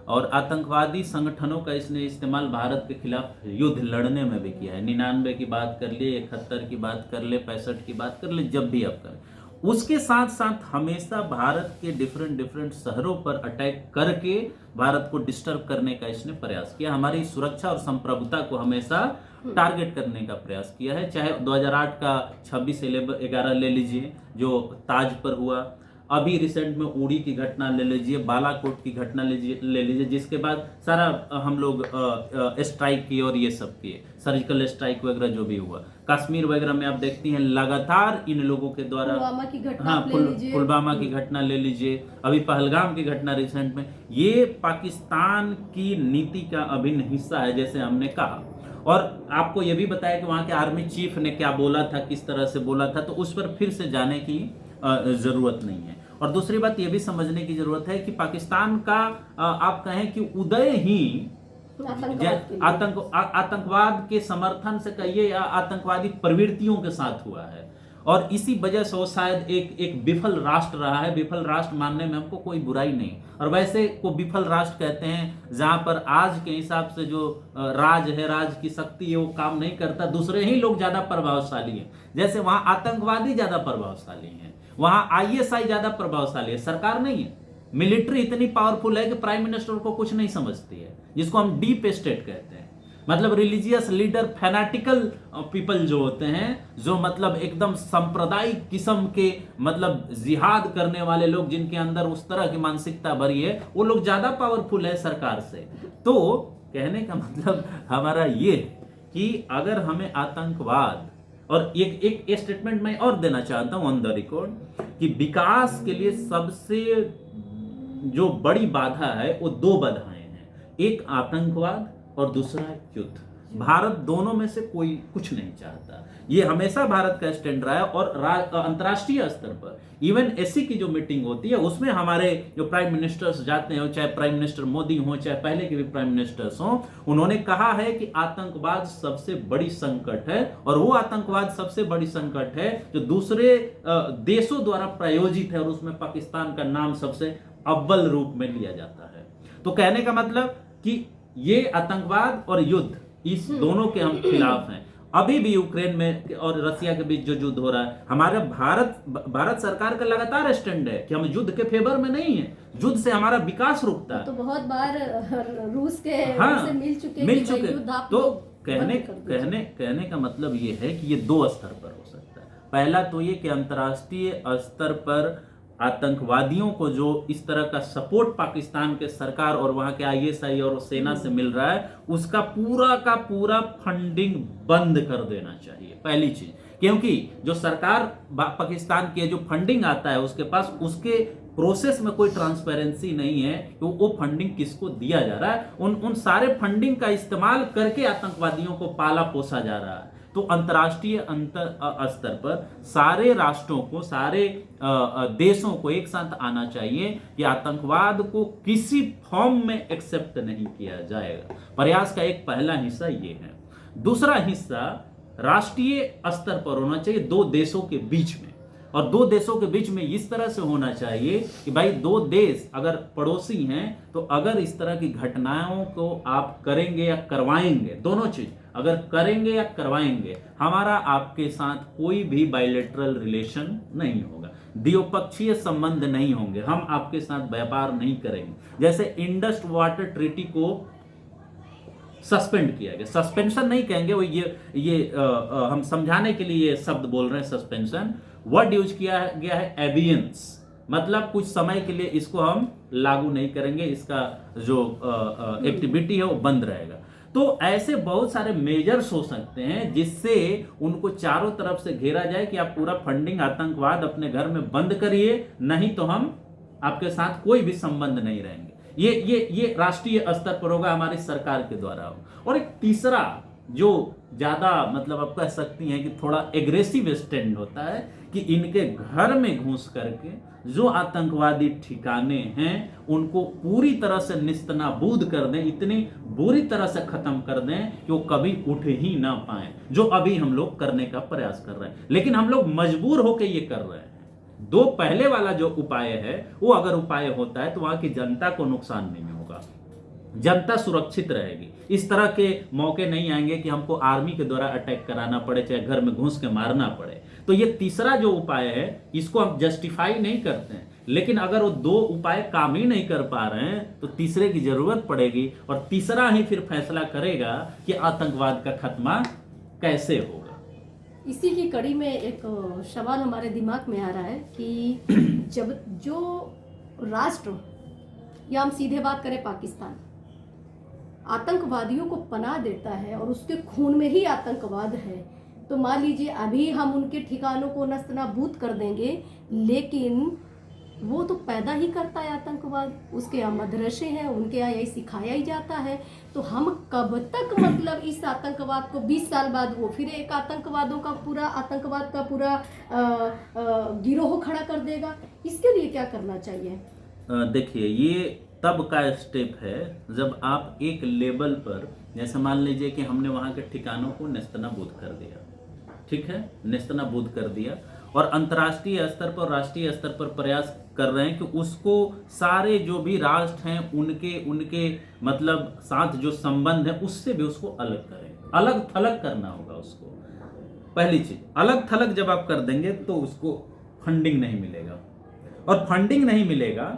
और आतंकवादी संगठनों का इसने इस्तेमाल भारत के खिलाफ युद्ध लड़ने में भी किया है। 99 की बात कर ले, 71 की बात कर ले, 65 की बात कर ले, जब भी आप करें, उसके साथ साथ हमेशा भारत के डिफरेंट शहरों पर अटैक करके भारत को डिस्टर्ब करने का इसने प्रयास किया। हमारी सुरक्षा और संप्रभुता को हमेशा टारगेट करने का प्रयास किया है। चाहे 2008 का 26/11 ले लीजिए जो ताज पर हुआ, अभी रिसेंट में उड़ी की घटना ले लीजिए, बालाकोट की घटना ले लीजिए, जिसके बाद सारा हम लोग स्ट्राइक किए और ये सब किए, सर्जिकल स्ट्राइक वगैरह जो भी हुआ। कश्मीर वगैरह में आप देखती हैं लगातार इन लोगों के द्वारा, पुलवामा की घटना, हाँ पुलवामा की घटना ले लीजिए, अभी पहलगाम की घटना रिसेंट में, ये पाकिस्तान की नीति का अभिन्न हिस्सा है जैसे हमने कहा। और आपको ये भी बताया कि वहाँ के आर्मी चीफ ने क्या बोला था, किस तरह से बोला था, तो उस पर फिर से जाने की जरूरत नहीं है। और दूसरी बात ये भी समझने की जरूरत है कि पाकिस्तान का आप कहें कि उदय ही आतंकवाद के समर्थन से कहिए या आतंकवादी प्रवृत्तियों के साथ हुआ है और इसी वजह से वो शायद एक विफल राष्ट्र रहा है। विफल राष्ट्र मानने में हमको कोई बुराई नहीं, और वैसे को विफल राष्ट्र कहते हैं जहां पर आज के हिसाब से जो राज है, राज की शक्ति है, वो काम नहीं करता, दूसरे ही लोग ज्यादा प्रभावशाली हैं। जैसे वहां आतंकवादी ज्यादा प्रभावशाली हैं, वहां ISI ज्यादा प्रभावशाली है, सरकार नहीं है। मिलिट्री इतनी पावरफुल है कि प्राइम मिनिस्टर को कुछ नहीं समझती है, जिसको हम डीप स्टेट कहते हैं। मतलब रिलीजियस लीडर, फैनाटिकल पीपल जो होते हैं, जो मतलब एकदम सांप्रदायिक किस्म के मतलब जिहाद करने वाले लोग, जिनके अंदर उस तरह की मानसिकता भरी है, वो लोग ज्यादा पावरफुल है सरकार से। तो कहने का मतलब हमारा ये कि अगर हमें आतंकवाद, और एक स्टेटमेंट मैं और देना चाहता हूं ऑन द रिकॉर्ड, कि विकास के लिए सबसे जो बड़ी बाधा है वो दो बाधाएं हैं, एक आतंकवाद और दूसरा युद्ध। भारत दोनों में से कोई कुछ नहीं चाहता, ये हमेशा भारत का स्टैंड रहा है। और अंतर्राष्ट्रीय स्तर पर इवन ऐसी की जो मीटिंग होती है उसमें हमारे जो प्राइम मिनिस्टर्स जाते हैं, चाहे प्राइम मिनिस्टर मोदी हो, चाहे पहले के भी प्राइम मिनिस्टर्स हो, उन्होंने कहा है कि आतंकवाद सबसे बड़ी संकट है, और वो आतंकवाद सबसे बड़ी संकट है जो दूसरे देशों द्वारा प्रायोजित है, और उसमें पाकिस्तान का नाम सबसे अव्वल रूप में लिया जाता है। तो कहने का मतलब कि ये आतंकवाद और युद्ध, इस दोनों के हम खिलाफ हैं। अभी भी यूक्रेन में और रसिया के बीच जो युद्ध हो रहा है, हमारे भारत सरकार का लगातार स्टैंड है कि हम युद्ध के फेवर में नहीं है, युद्ध से हमारा विकास रुकता है। तो बहुत बार रूस के से मिल चुके तो कहने का मतलब ये है कि ये दो स्तर पर हो सकता है। पहला तो ये कि अंतर्राष्ट्रीय स्तर पर आतंकवादियों को जो इस तरह का सपोर्ट पाकिस्तान के सरकार और वहां के ISI और सेना से मिल रहा है, उसका पूरा का पूरा फंडिंग बंद कर देना चाहिए, पहली चीज। क्योंकि जो सरकार पाकिस्तान की जो फंडिंग आता है उसके पास, उसके प्रोसेस में कोई ट्रांसपेरेंसी नहीं है कि वो फंडिंग किसको दिया जा रहा है। उन सारे फंडिंग का इस्तेमाल करके आतंकवादियों को पाला पोसा जा रहा है। तो अंतर्राष्ट्रीय स्तर पर सारे राष्ट्रों को, सारे देशों को एक साथ आना चाहिए कि आतंकवाद को किसी फॉर्म में एक्सेप्ट नहीं किया जाएगा। प्रयास का एक पहला हिस्सा ये है। दूसरा हिस्सा राष्ट्रीय स्तर पर होना चाहिए, दो देशों के बीच में, और दो देशों के बीच में इस तरह से होना चाहिए कि भाई दो देश अगर पड़ोसी हैं तो अगर इस तरह की घटनाओं को आप करेंगे या करवाएंगे, दोनों चीज अगर करेंगे या करवाएंगे, हमारा आपके साथ कोई भी बायलैटरल रिलेशन नहीं होगा। द्विपक्षीय संबंध नहीं होंगे, हम आपके साथ व्यापार नहीं करेंगे। जैसे इंडस वाटर ट्रीटी को सस्पेंड किया गया, सस्पेंशन नहीं कहेंगे वो, हम समझाने के लिए ये शब्द बोल रहे हैं सस्पेंशन। वर्ड यूज किया गया है एबियंस, मतलब कुछ समय के लिए इसको हम लागू नहीं करेंगे, इसका जो एक्टिविटी है वो बंद रहेगा। तो ऐसे बहुत सारे मेजर्स हो सकते हैं जिससे उनको चारों तरफ से घेरा जाए कि आप पूरा फंडिंग आतंकवाद अपने घर में बंद करिए, नहीं तो हम आपके साथ कोई भी संबंध नहीं रहेंगे। ये राष्ट्रीय स्तर पर होगा, हमारी सरकार के द्वारा हो। और एक तीसरा जो ज्यादा मतलब आप कह सकती हैं कि थोड़ा एग्रेसिव स्टैंड होता है कि इनके घर में घुस करके जो आतंकवादी ठिकाने हैं उनको पूरी तरह से निस्तनाबूद कर दें, इतनी बुरी तरह से खत्म कर दें कि वो कभी उठ ही ना पाए, जो अभी हम लोग करने का प्रयास कर रहे हैं। लेकिन हम लोग मजबूर होकर ये कर रहे हैं। दो पहले वाला जो उपाय है वो अगर उपाय होता है तो वहां की जनता को नुकसान नहीं होगा, जनता सुरक्षित रहेगी। इस तरह के मौके नहीं आएंगे कि हमको आर्मी के द्वारा अटैक कराना पड़े, चाहे घर में घुस के मारना पड़े। तो ये तीसरा जो उपाय है इसको हम जस्टिफाई नहीं करते हैं, लेकिन अगर वो दो उपाय काम ही नहीं कर पा रहे हैं तो तीसरे की जरूरत पड़ेगी, और तीसरा ही फिर फैसला करेगा कि आतंकवाद का खात्मा कैसे होगा। इसी की कड़ी में एक सवाल हमारे दिमाग में आ रहा है कि जब जो राष्ट्र, या हम सीधे बात करें पाकिस्तान, आतंकवादियों को पनाह देता है और उसके खून में ही आतंकवाद है, तो मान लीजिए अभी हम उनके ठिकानों को नस्तनाबूद कर देंगे, लेकिन वो तो पैदा ही करता है आतंकवाद। उसके यहाँ मदरसे हैं, उनके यहाँ यही सिखाया ही जाता है। तो हम कब तक मतलब इस आतंकवाद को 20 साल बाद वो फिर एक आतंकवाद का पूरा गिरोह खड़ा कर देगा। इसके लिए क्या करना चाहिए? देखिए, ये तब का स्टेप है जब आप एक लेवल पर, जैसे मान लीजिए कि हमने वहाँ के ठिकानों को नेस्तनाबूद कर दिया, ठीक है, नेस्तनाबूद कर दिया, और अंतर्राष्ट्रीय स्तर पर, राष्ट्रीय स्तर पर प्रयास कर रहे हैं कि उसको सारे जो भी राष्ट्र हैं उनके मतलब साथ जो संबंध है उससे भी उसको अलग करें, अलग थलग करना होगा उसको। पहली चीज, अलग थलग जब आप कर देंगे तो उसको फंडिंग नहीं मिलेगा, और फंडिंग नहीं मिलेगा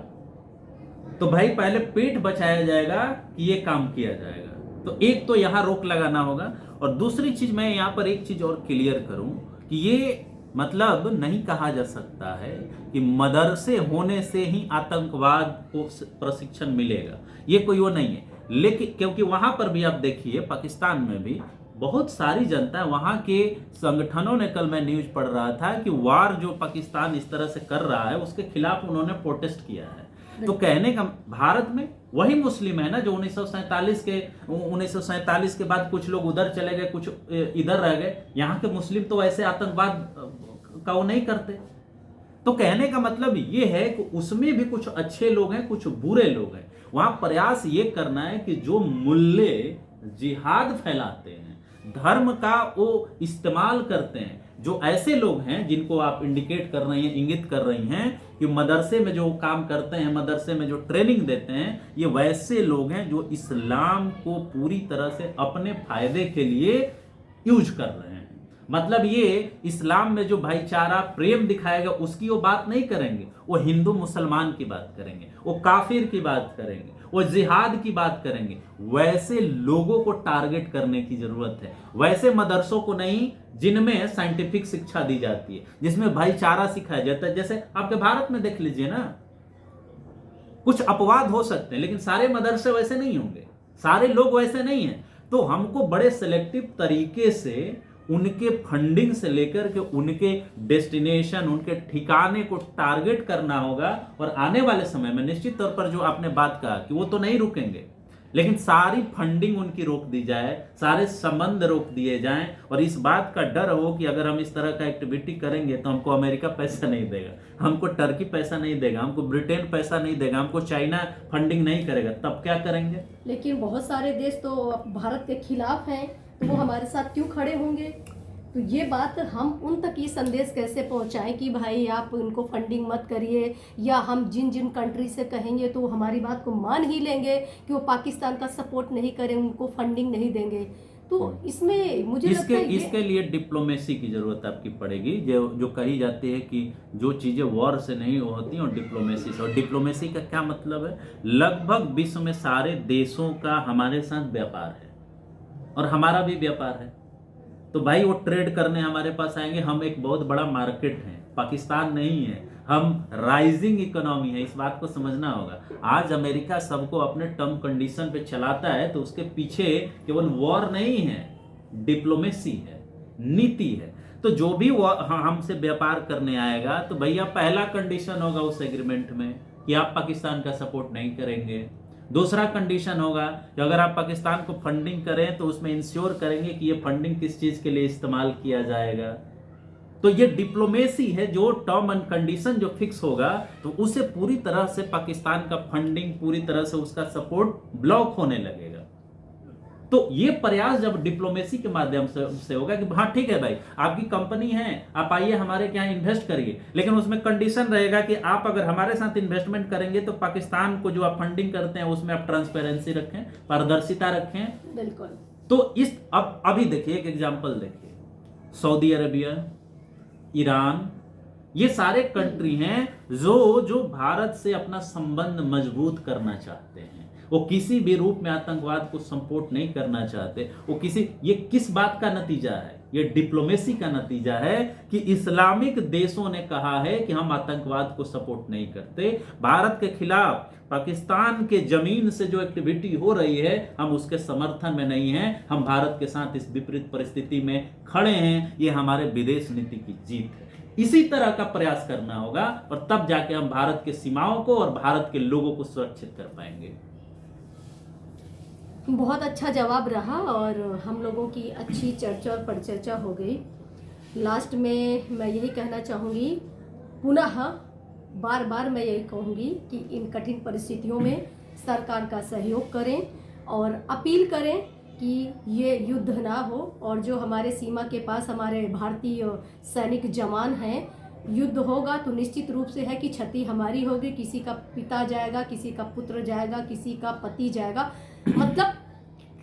तो भाई पहले पेट बचाया जाएगा कि ये काम किया जाएगा। तो एक तो यहां रोक लगाना होगा, और दूसरी चीज मैं यहां पर एक चीज और क्लियर करूं कि ये मतलब नहीं कहा जा सकता है कि मदरसे होने से ही आतंकवाद को प्रशिक्षण मिलेगा, ये कोई वो नहीं है। लेकिन क्योंकि वहां पर भी आप देखिए, पाकिस्तान में भी बहुत सारी जनता है, वहां के संगठनों ने, कल मैं न्यूज पढ़ रहा था कि वार जो पाकिस्तान इस तरह से कर रहा है उसके खिलाफ उन्होंने प्रोटेस्ट किया है। तो कहने का, भारत में वही मुस्लिम है ना जो 1947 के बाद कुछ लोग उधर चले गए, कुछ इधर रह गए। यहाँ के मुस्लिम तो ऐसे आतंकवाद का वो नहीं करते। तो कहने का मतलब ये है कि उसमें भी कुछ अच्छे लोग हैं, कुछ बुरे लोग हैं। वहां प्रयास ये करना है कि जो मुल्ले जिहाद फैलाते हैं, धर्म का वो इस्तेमाल करते हैं, जो ऐसे लोग हैं जिनको आप इंडिकेट कर रही हैं, इंगित कर रही हैं कि मदरसे में जो काम करते हैं, मदरसे में जो ट्रेनिंग देते हैं, ये वैसे लोग हैं जो इस्लाम को पूरी तरह से अपने फायदे के लिए यूज कर रहे हैं। मतलब ये इस्लाम में जो भाईचारा, प्रेम दिखाएगा उसकी वो बात नहीं करेंगे, वो हिंदू मुसलमान की बात करेंगे, वो काफिर की बात करेंगे, वो जिहाद की बात करेंगे। वैसे लोगों को टारगेट करने की जरूरत है, वैसे मदरसों को नहीं जिनमें साइंटिफिक शिक्षा दी जाती है, जिसमें भाईचारा सिखाया जाता है। जैसे आपके भारत में देख लीजिए ना, कुछ अपवाद हो सकते हैं लेकिन सारे मदरसे वैसे नहीं होंगे, सारे लोग वैसे नहीं हैं। तो हमको बड़े सिलेक्टिव तरीके से उनके फंडिंग से लेकर के उनके डेस्टिनेशन, उनके ठिकाने को टारगेट करना होगा। और आने वाले समय में निश्चित तौर पर जो आपने बात कहा कि वो तो नहीं रुकेंगे, लेकिन सारी फंडिंग उनकी रोक दी जाए, सारे संबंध रोक दिए जाएं, और इस बात का डर हो कि अगर हम इस तरह का एक्टिविटी करेंगे तो हमको अमेरिका पैसा नहीं देगा, हमको टर्की पैसा नहीं देगा, हमको ब्रिटेन पैसा नहीं देगा, हमको चाइना फंडिंग नहीं करेगा, तब क्या करेंगे? लेकिन बहुत सारे देश तो भारत के खिलाफ हैं, तो वो हमारे साथ क्यों खड़े होंगे? तो ये बात हम उन तक ये संदेश कैसे पहुंचाएं कि भाई आप इनको फंडिंग मत करिए, या हम जिन जिन कंट्री से कहेंगे तो हमारी बात को मान ही लेंगे कि वो पाकिस्तान का सपोर्ट नहीं करें, उनको फंडिंग नहीं देंगे। तो इसमें मुझे लगता इसके है इसके लिए डिप्लोमेसी की जरूरत आपकी पड़ेगी। जो जो कही जाती है कि जो चीजें वॉर से नहीं होती और डिप्लोमेसी से। और डिप्लोमेसी का क्या मतलब है? लगभग विश्व में सारे देशों का हमारे साथ व्यापार है और हमारा भी व्यापार है। तो भाई वो ट्रेड करने हमारे पास आएंगे। हम एक बहुत बड़ा मार्केट है, पाकिस्तान नहीं है। हम राइजिंग इकोनॉमी है, इस बात को समझना होगा। आज अमेरिका सबको अपने टर्म कंडीशन पे चलाता है तो उसके पीछे केवल वॉर नहीं है, डिप्लोमेसी है, नीति है। तो जो भी हमसे व्यापार करने आएगा तो भैया पहला कंडीशन होगा उस एग्रीमेंट में कि आप पाकिस्तान का सपोर्ट नहीं करेंगे। दूसरा कंडीशन होगा कि अगर आप पाकिस्तान को फंडिंग करें तो उसमें इंश्योर करेंगे कि ये फंडिंग किस चीज के लिए इस्तेमाल किया जाएगा। तो ये डिप्लोमेसी है। जो टर्म एंड कंडीशन जो फिक्स होगा तो उसे पूरी तरह से पाकिस्तान का फंडिंग, पूरी तरह से उसका सपोर्ट ब्लॉक होने लगेगा। तो ये प्रयास जब डिप्लोमेसी के माध्यम से होगा कि हाँ ठीक है भाई, आपकी कंपनी है, आप आइए हमारे यहाँ इन्वेस्ट करिए, लेकिन उसमें कंडीशन रहेगा कि आप अगर हमारे साथ इन्वेस्टमेंट करेंगे तो पाकिस्तान को जो आप फंडिंग करते हैं उसमें आप ट्रांसपेरेंसी रखें, पारदर्शिता रखें। बिल्कुल। तो इस अभी देखिए एक एग्जांपल देखिए, सऊदी अरेबिया, ईरान, ये सारे कंट्री हैं जो भारत से अपना संबंध मजबूत करना चाहते हैं। वो किसी भी रूप में आतंकवाद को सपोर्ट नहीं करना चाहते। ये किस बात का नतीजा है? ये डिप्लोमेसी का नतीजा है कि इस्लामिक देशों ने कहा है कि हम आतंकवाद को सपोर्ट नहीं करते। भारत के खिलाफ पाकिस्तान के जमीन से जो एक्टिविटी हो रही है हम उसके समर्थन में नहीं हैं। हम भारत के साथ इस विपरीत परिस्थिति में खड़े हैं। ये हमारे विदेश नीति की जीत है। इसी तरह का प्रयास करना होगा और तब जाके हम भारत के सीमाओं को और भारत के लोगों को सुरक्षित कर पाएंगे। बहुत अच्छा जवाब रहा और हम लोगों की अच्छी चर्चा और परिचर्चा हो गई। लास्ट में मैं यही कहना चाहूँगी, पुनः बार बार मैं यही कहूँगी कि इन कठिन परिस्थितियों में सरकार का सहयोग करें और अपील करें कि ये युद्ध ना हो। और जो हमारे सीमा के पास हमारे भारतीय सैनिक जवान हैं, युद्ध होगा तो निश्चित रूप से है कि क्षति हमारी होगी। किसी का पिता जाएगा, किसी का पुत्र जाएगा, किसी का पति जाएगा, मतलब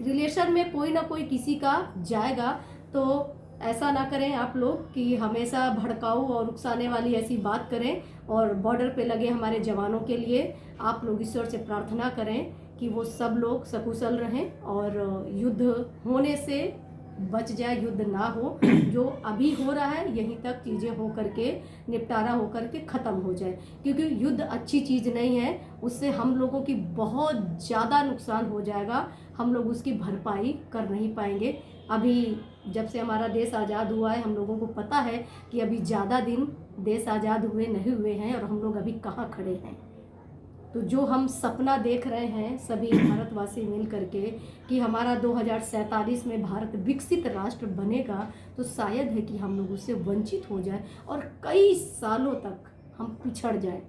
रिलेशन में कोई ना कोई किसी का जाएगा। तो ऐसा ना करें आप लोग कि हमेशा भड़काऊ और उकसाने वाली ऐसी बात करें। और बॉर्डर पे लगे हमारे जवानों के लिए आप लोग ईश्वर से प्रार्थना करें कि वो सब लोग सकुशल रहें और युद्ध होने से बच जाए, युद्ध ना हो। जो अभी हो रहा है यहीं तक चीज़ें हो करके निपटारा हो करके ख़त्म हो जाए, क्योंकि युद्ध अच्छी चीज़ नहीं है। उससे हम लोगों की बहुत ज़्यादा नुकसान हो जाएगा, हम लोग उसकी भरपाई कर नहीं पाएंगे। अभी जब से हमारा देश आज़ाद हुआ है हम लोगों को पता है कि अभी ज़्यादा दिन देश आज़ाद हुए नहीं हुए हैं और हम लोग अभी कहाँ खड़े हैं। तो जो हम सपना देख रहे हैं सभी भारतवासी मिल करके कि हमारा 2047 में भारत विकसित राष्ट्र बनेगा, तो शायद है कि हम लोग उससे वंचित हो जाए और कई सालों तक हम पिछड़ जाएं।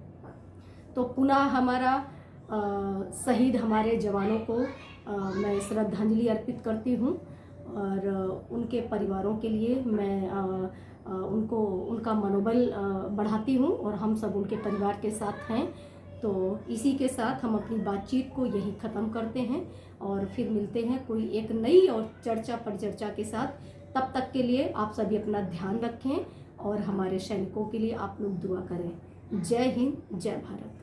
तो पुनः हमारा शहीद हमारे जवानों को मैं श्रद्धांजलि अर्पित करती हूँ और उनके परिवारों के लिए मैं उनका मनोबल बढ़ाती हूँ और हम सब उनके परिवार के साथ हैं। तो इसी के साथ हम अपनी बातचीत को यही ख़त्म करते हैं और फिर मिलते हैं कोई एक नई और चर्चा परिचर्चा के साथ। तब तक के लिए आप सभी अपना ध्यान रखें और हमारे सैनिकों के लिए आप लोग दुआ करें। जय हिंद, जय भारत।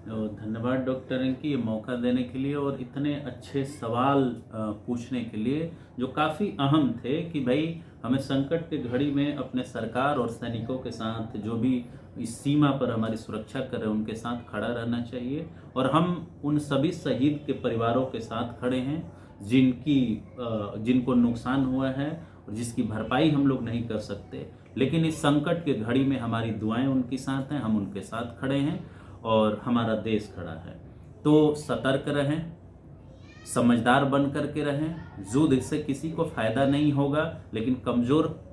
धन्यवाद डॉक्टर इनकी ये मौका देने के लिए और इतने अच्छे सवाल पूछने के लिए जो काफ़ी अहम थे कि भाई हमें संकट के घड़ी में अपने सरकार और सैनिकों के साथ जो भी इस सीमा पर हमारी सुरक्षा कर रहे हैं उनके साथ खड़ा रहना चाहिए। और हम उन सभी शहीद के परिवारों के साथ खड़े हैं जिनको नुकसान हुआ है और जिसकी भरपाई हम लोग नहीं कर सकते, लेकिन इस संकट के घड़ी में हमारी दुआएं उनके साथ हैं, हम उनके साथ खड़े हैं और हमारा देश खड़ा है। तो सतर्क रहें, समझदार बन करके रहें। युद्ध इससे किसी को फायदा नहीं होगा, लेकिन कमज़ोर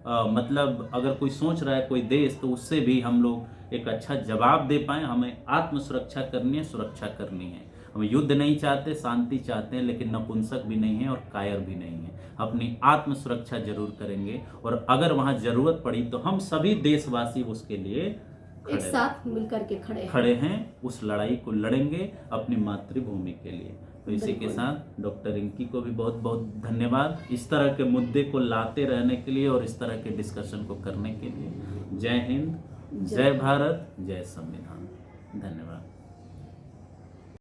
मतलब अगर कोई सोच रहा है कोई देश, तो उससे भी हम लोग एक अच्छा जवाब दे पाएँ। हमें आत्म सुरक्षा करनी है, सुरक्षा करनी है। हम युद्ध नहीं चाहते, शांति चाहते हैं, लेकिन नपुंसक भी नहीं है और कायर भी नहीं है। अपनी आत्म सुरक्षा जरूर करेंगे और अगर वहाँ ज़रूरत पड़ी तो हम सभी देशवासी उसके लिए एक साथ मिलकर के खड़े हैं, उस लड़ाई को लड़ेंगे अपनी मातृभूमि के लिए। तो इसी के बिल्कुल। साथ डॉक्टर रिंकी को भी बहुत बहुत धन्यवाद इस तरह के मुद्दे को लाते रहने के लिए और इस तरह के डिस्कशन को करने के लिए। जय हिंद, जय भारत, जय संविधान। धन्यवाद।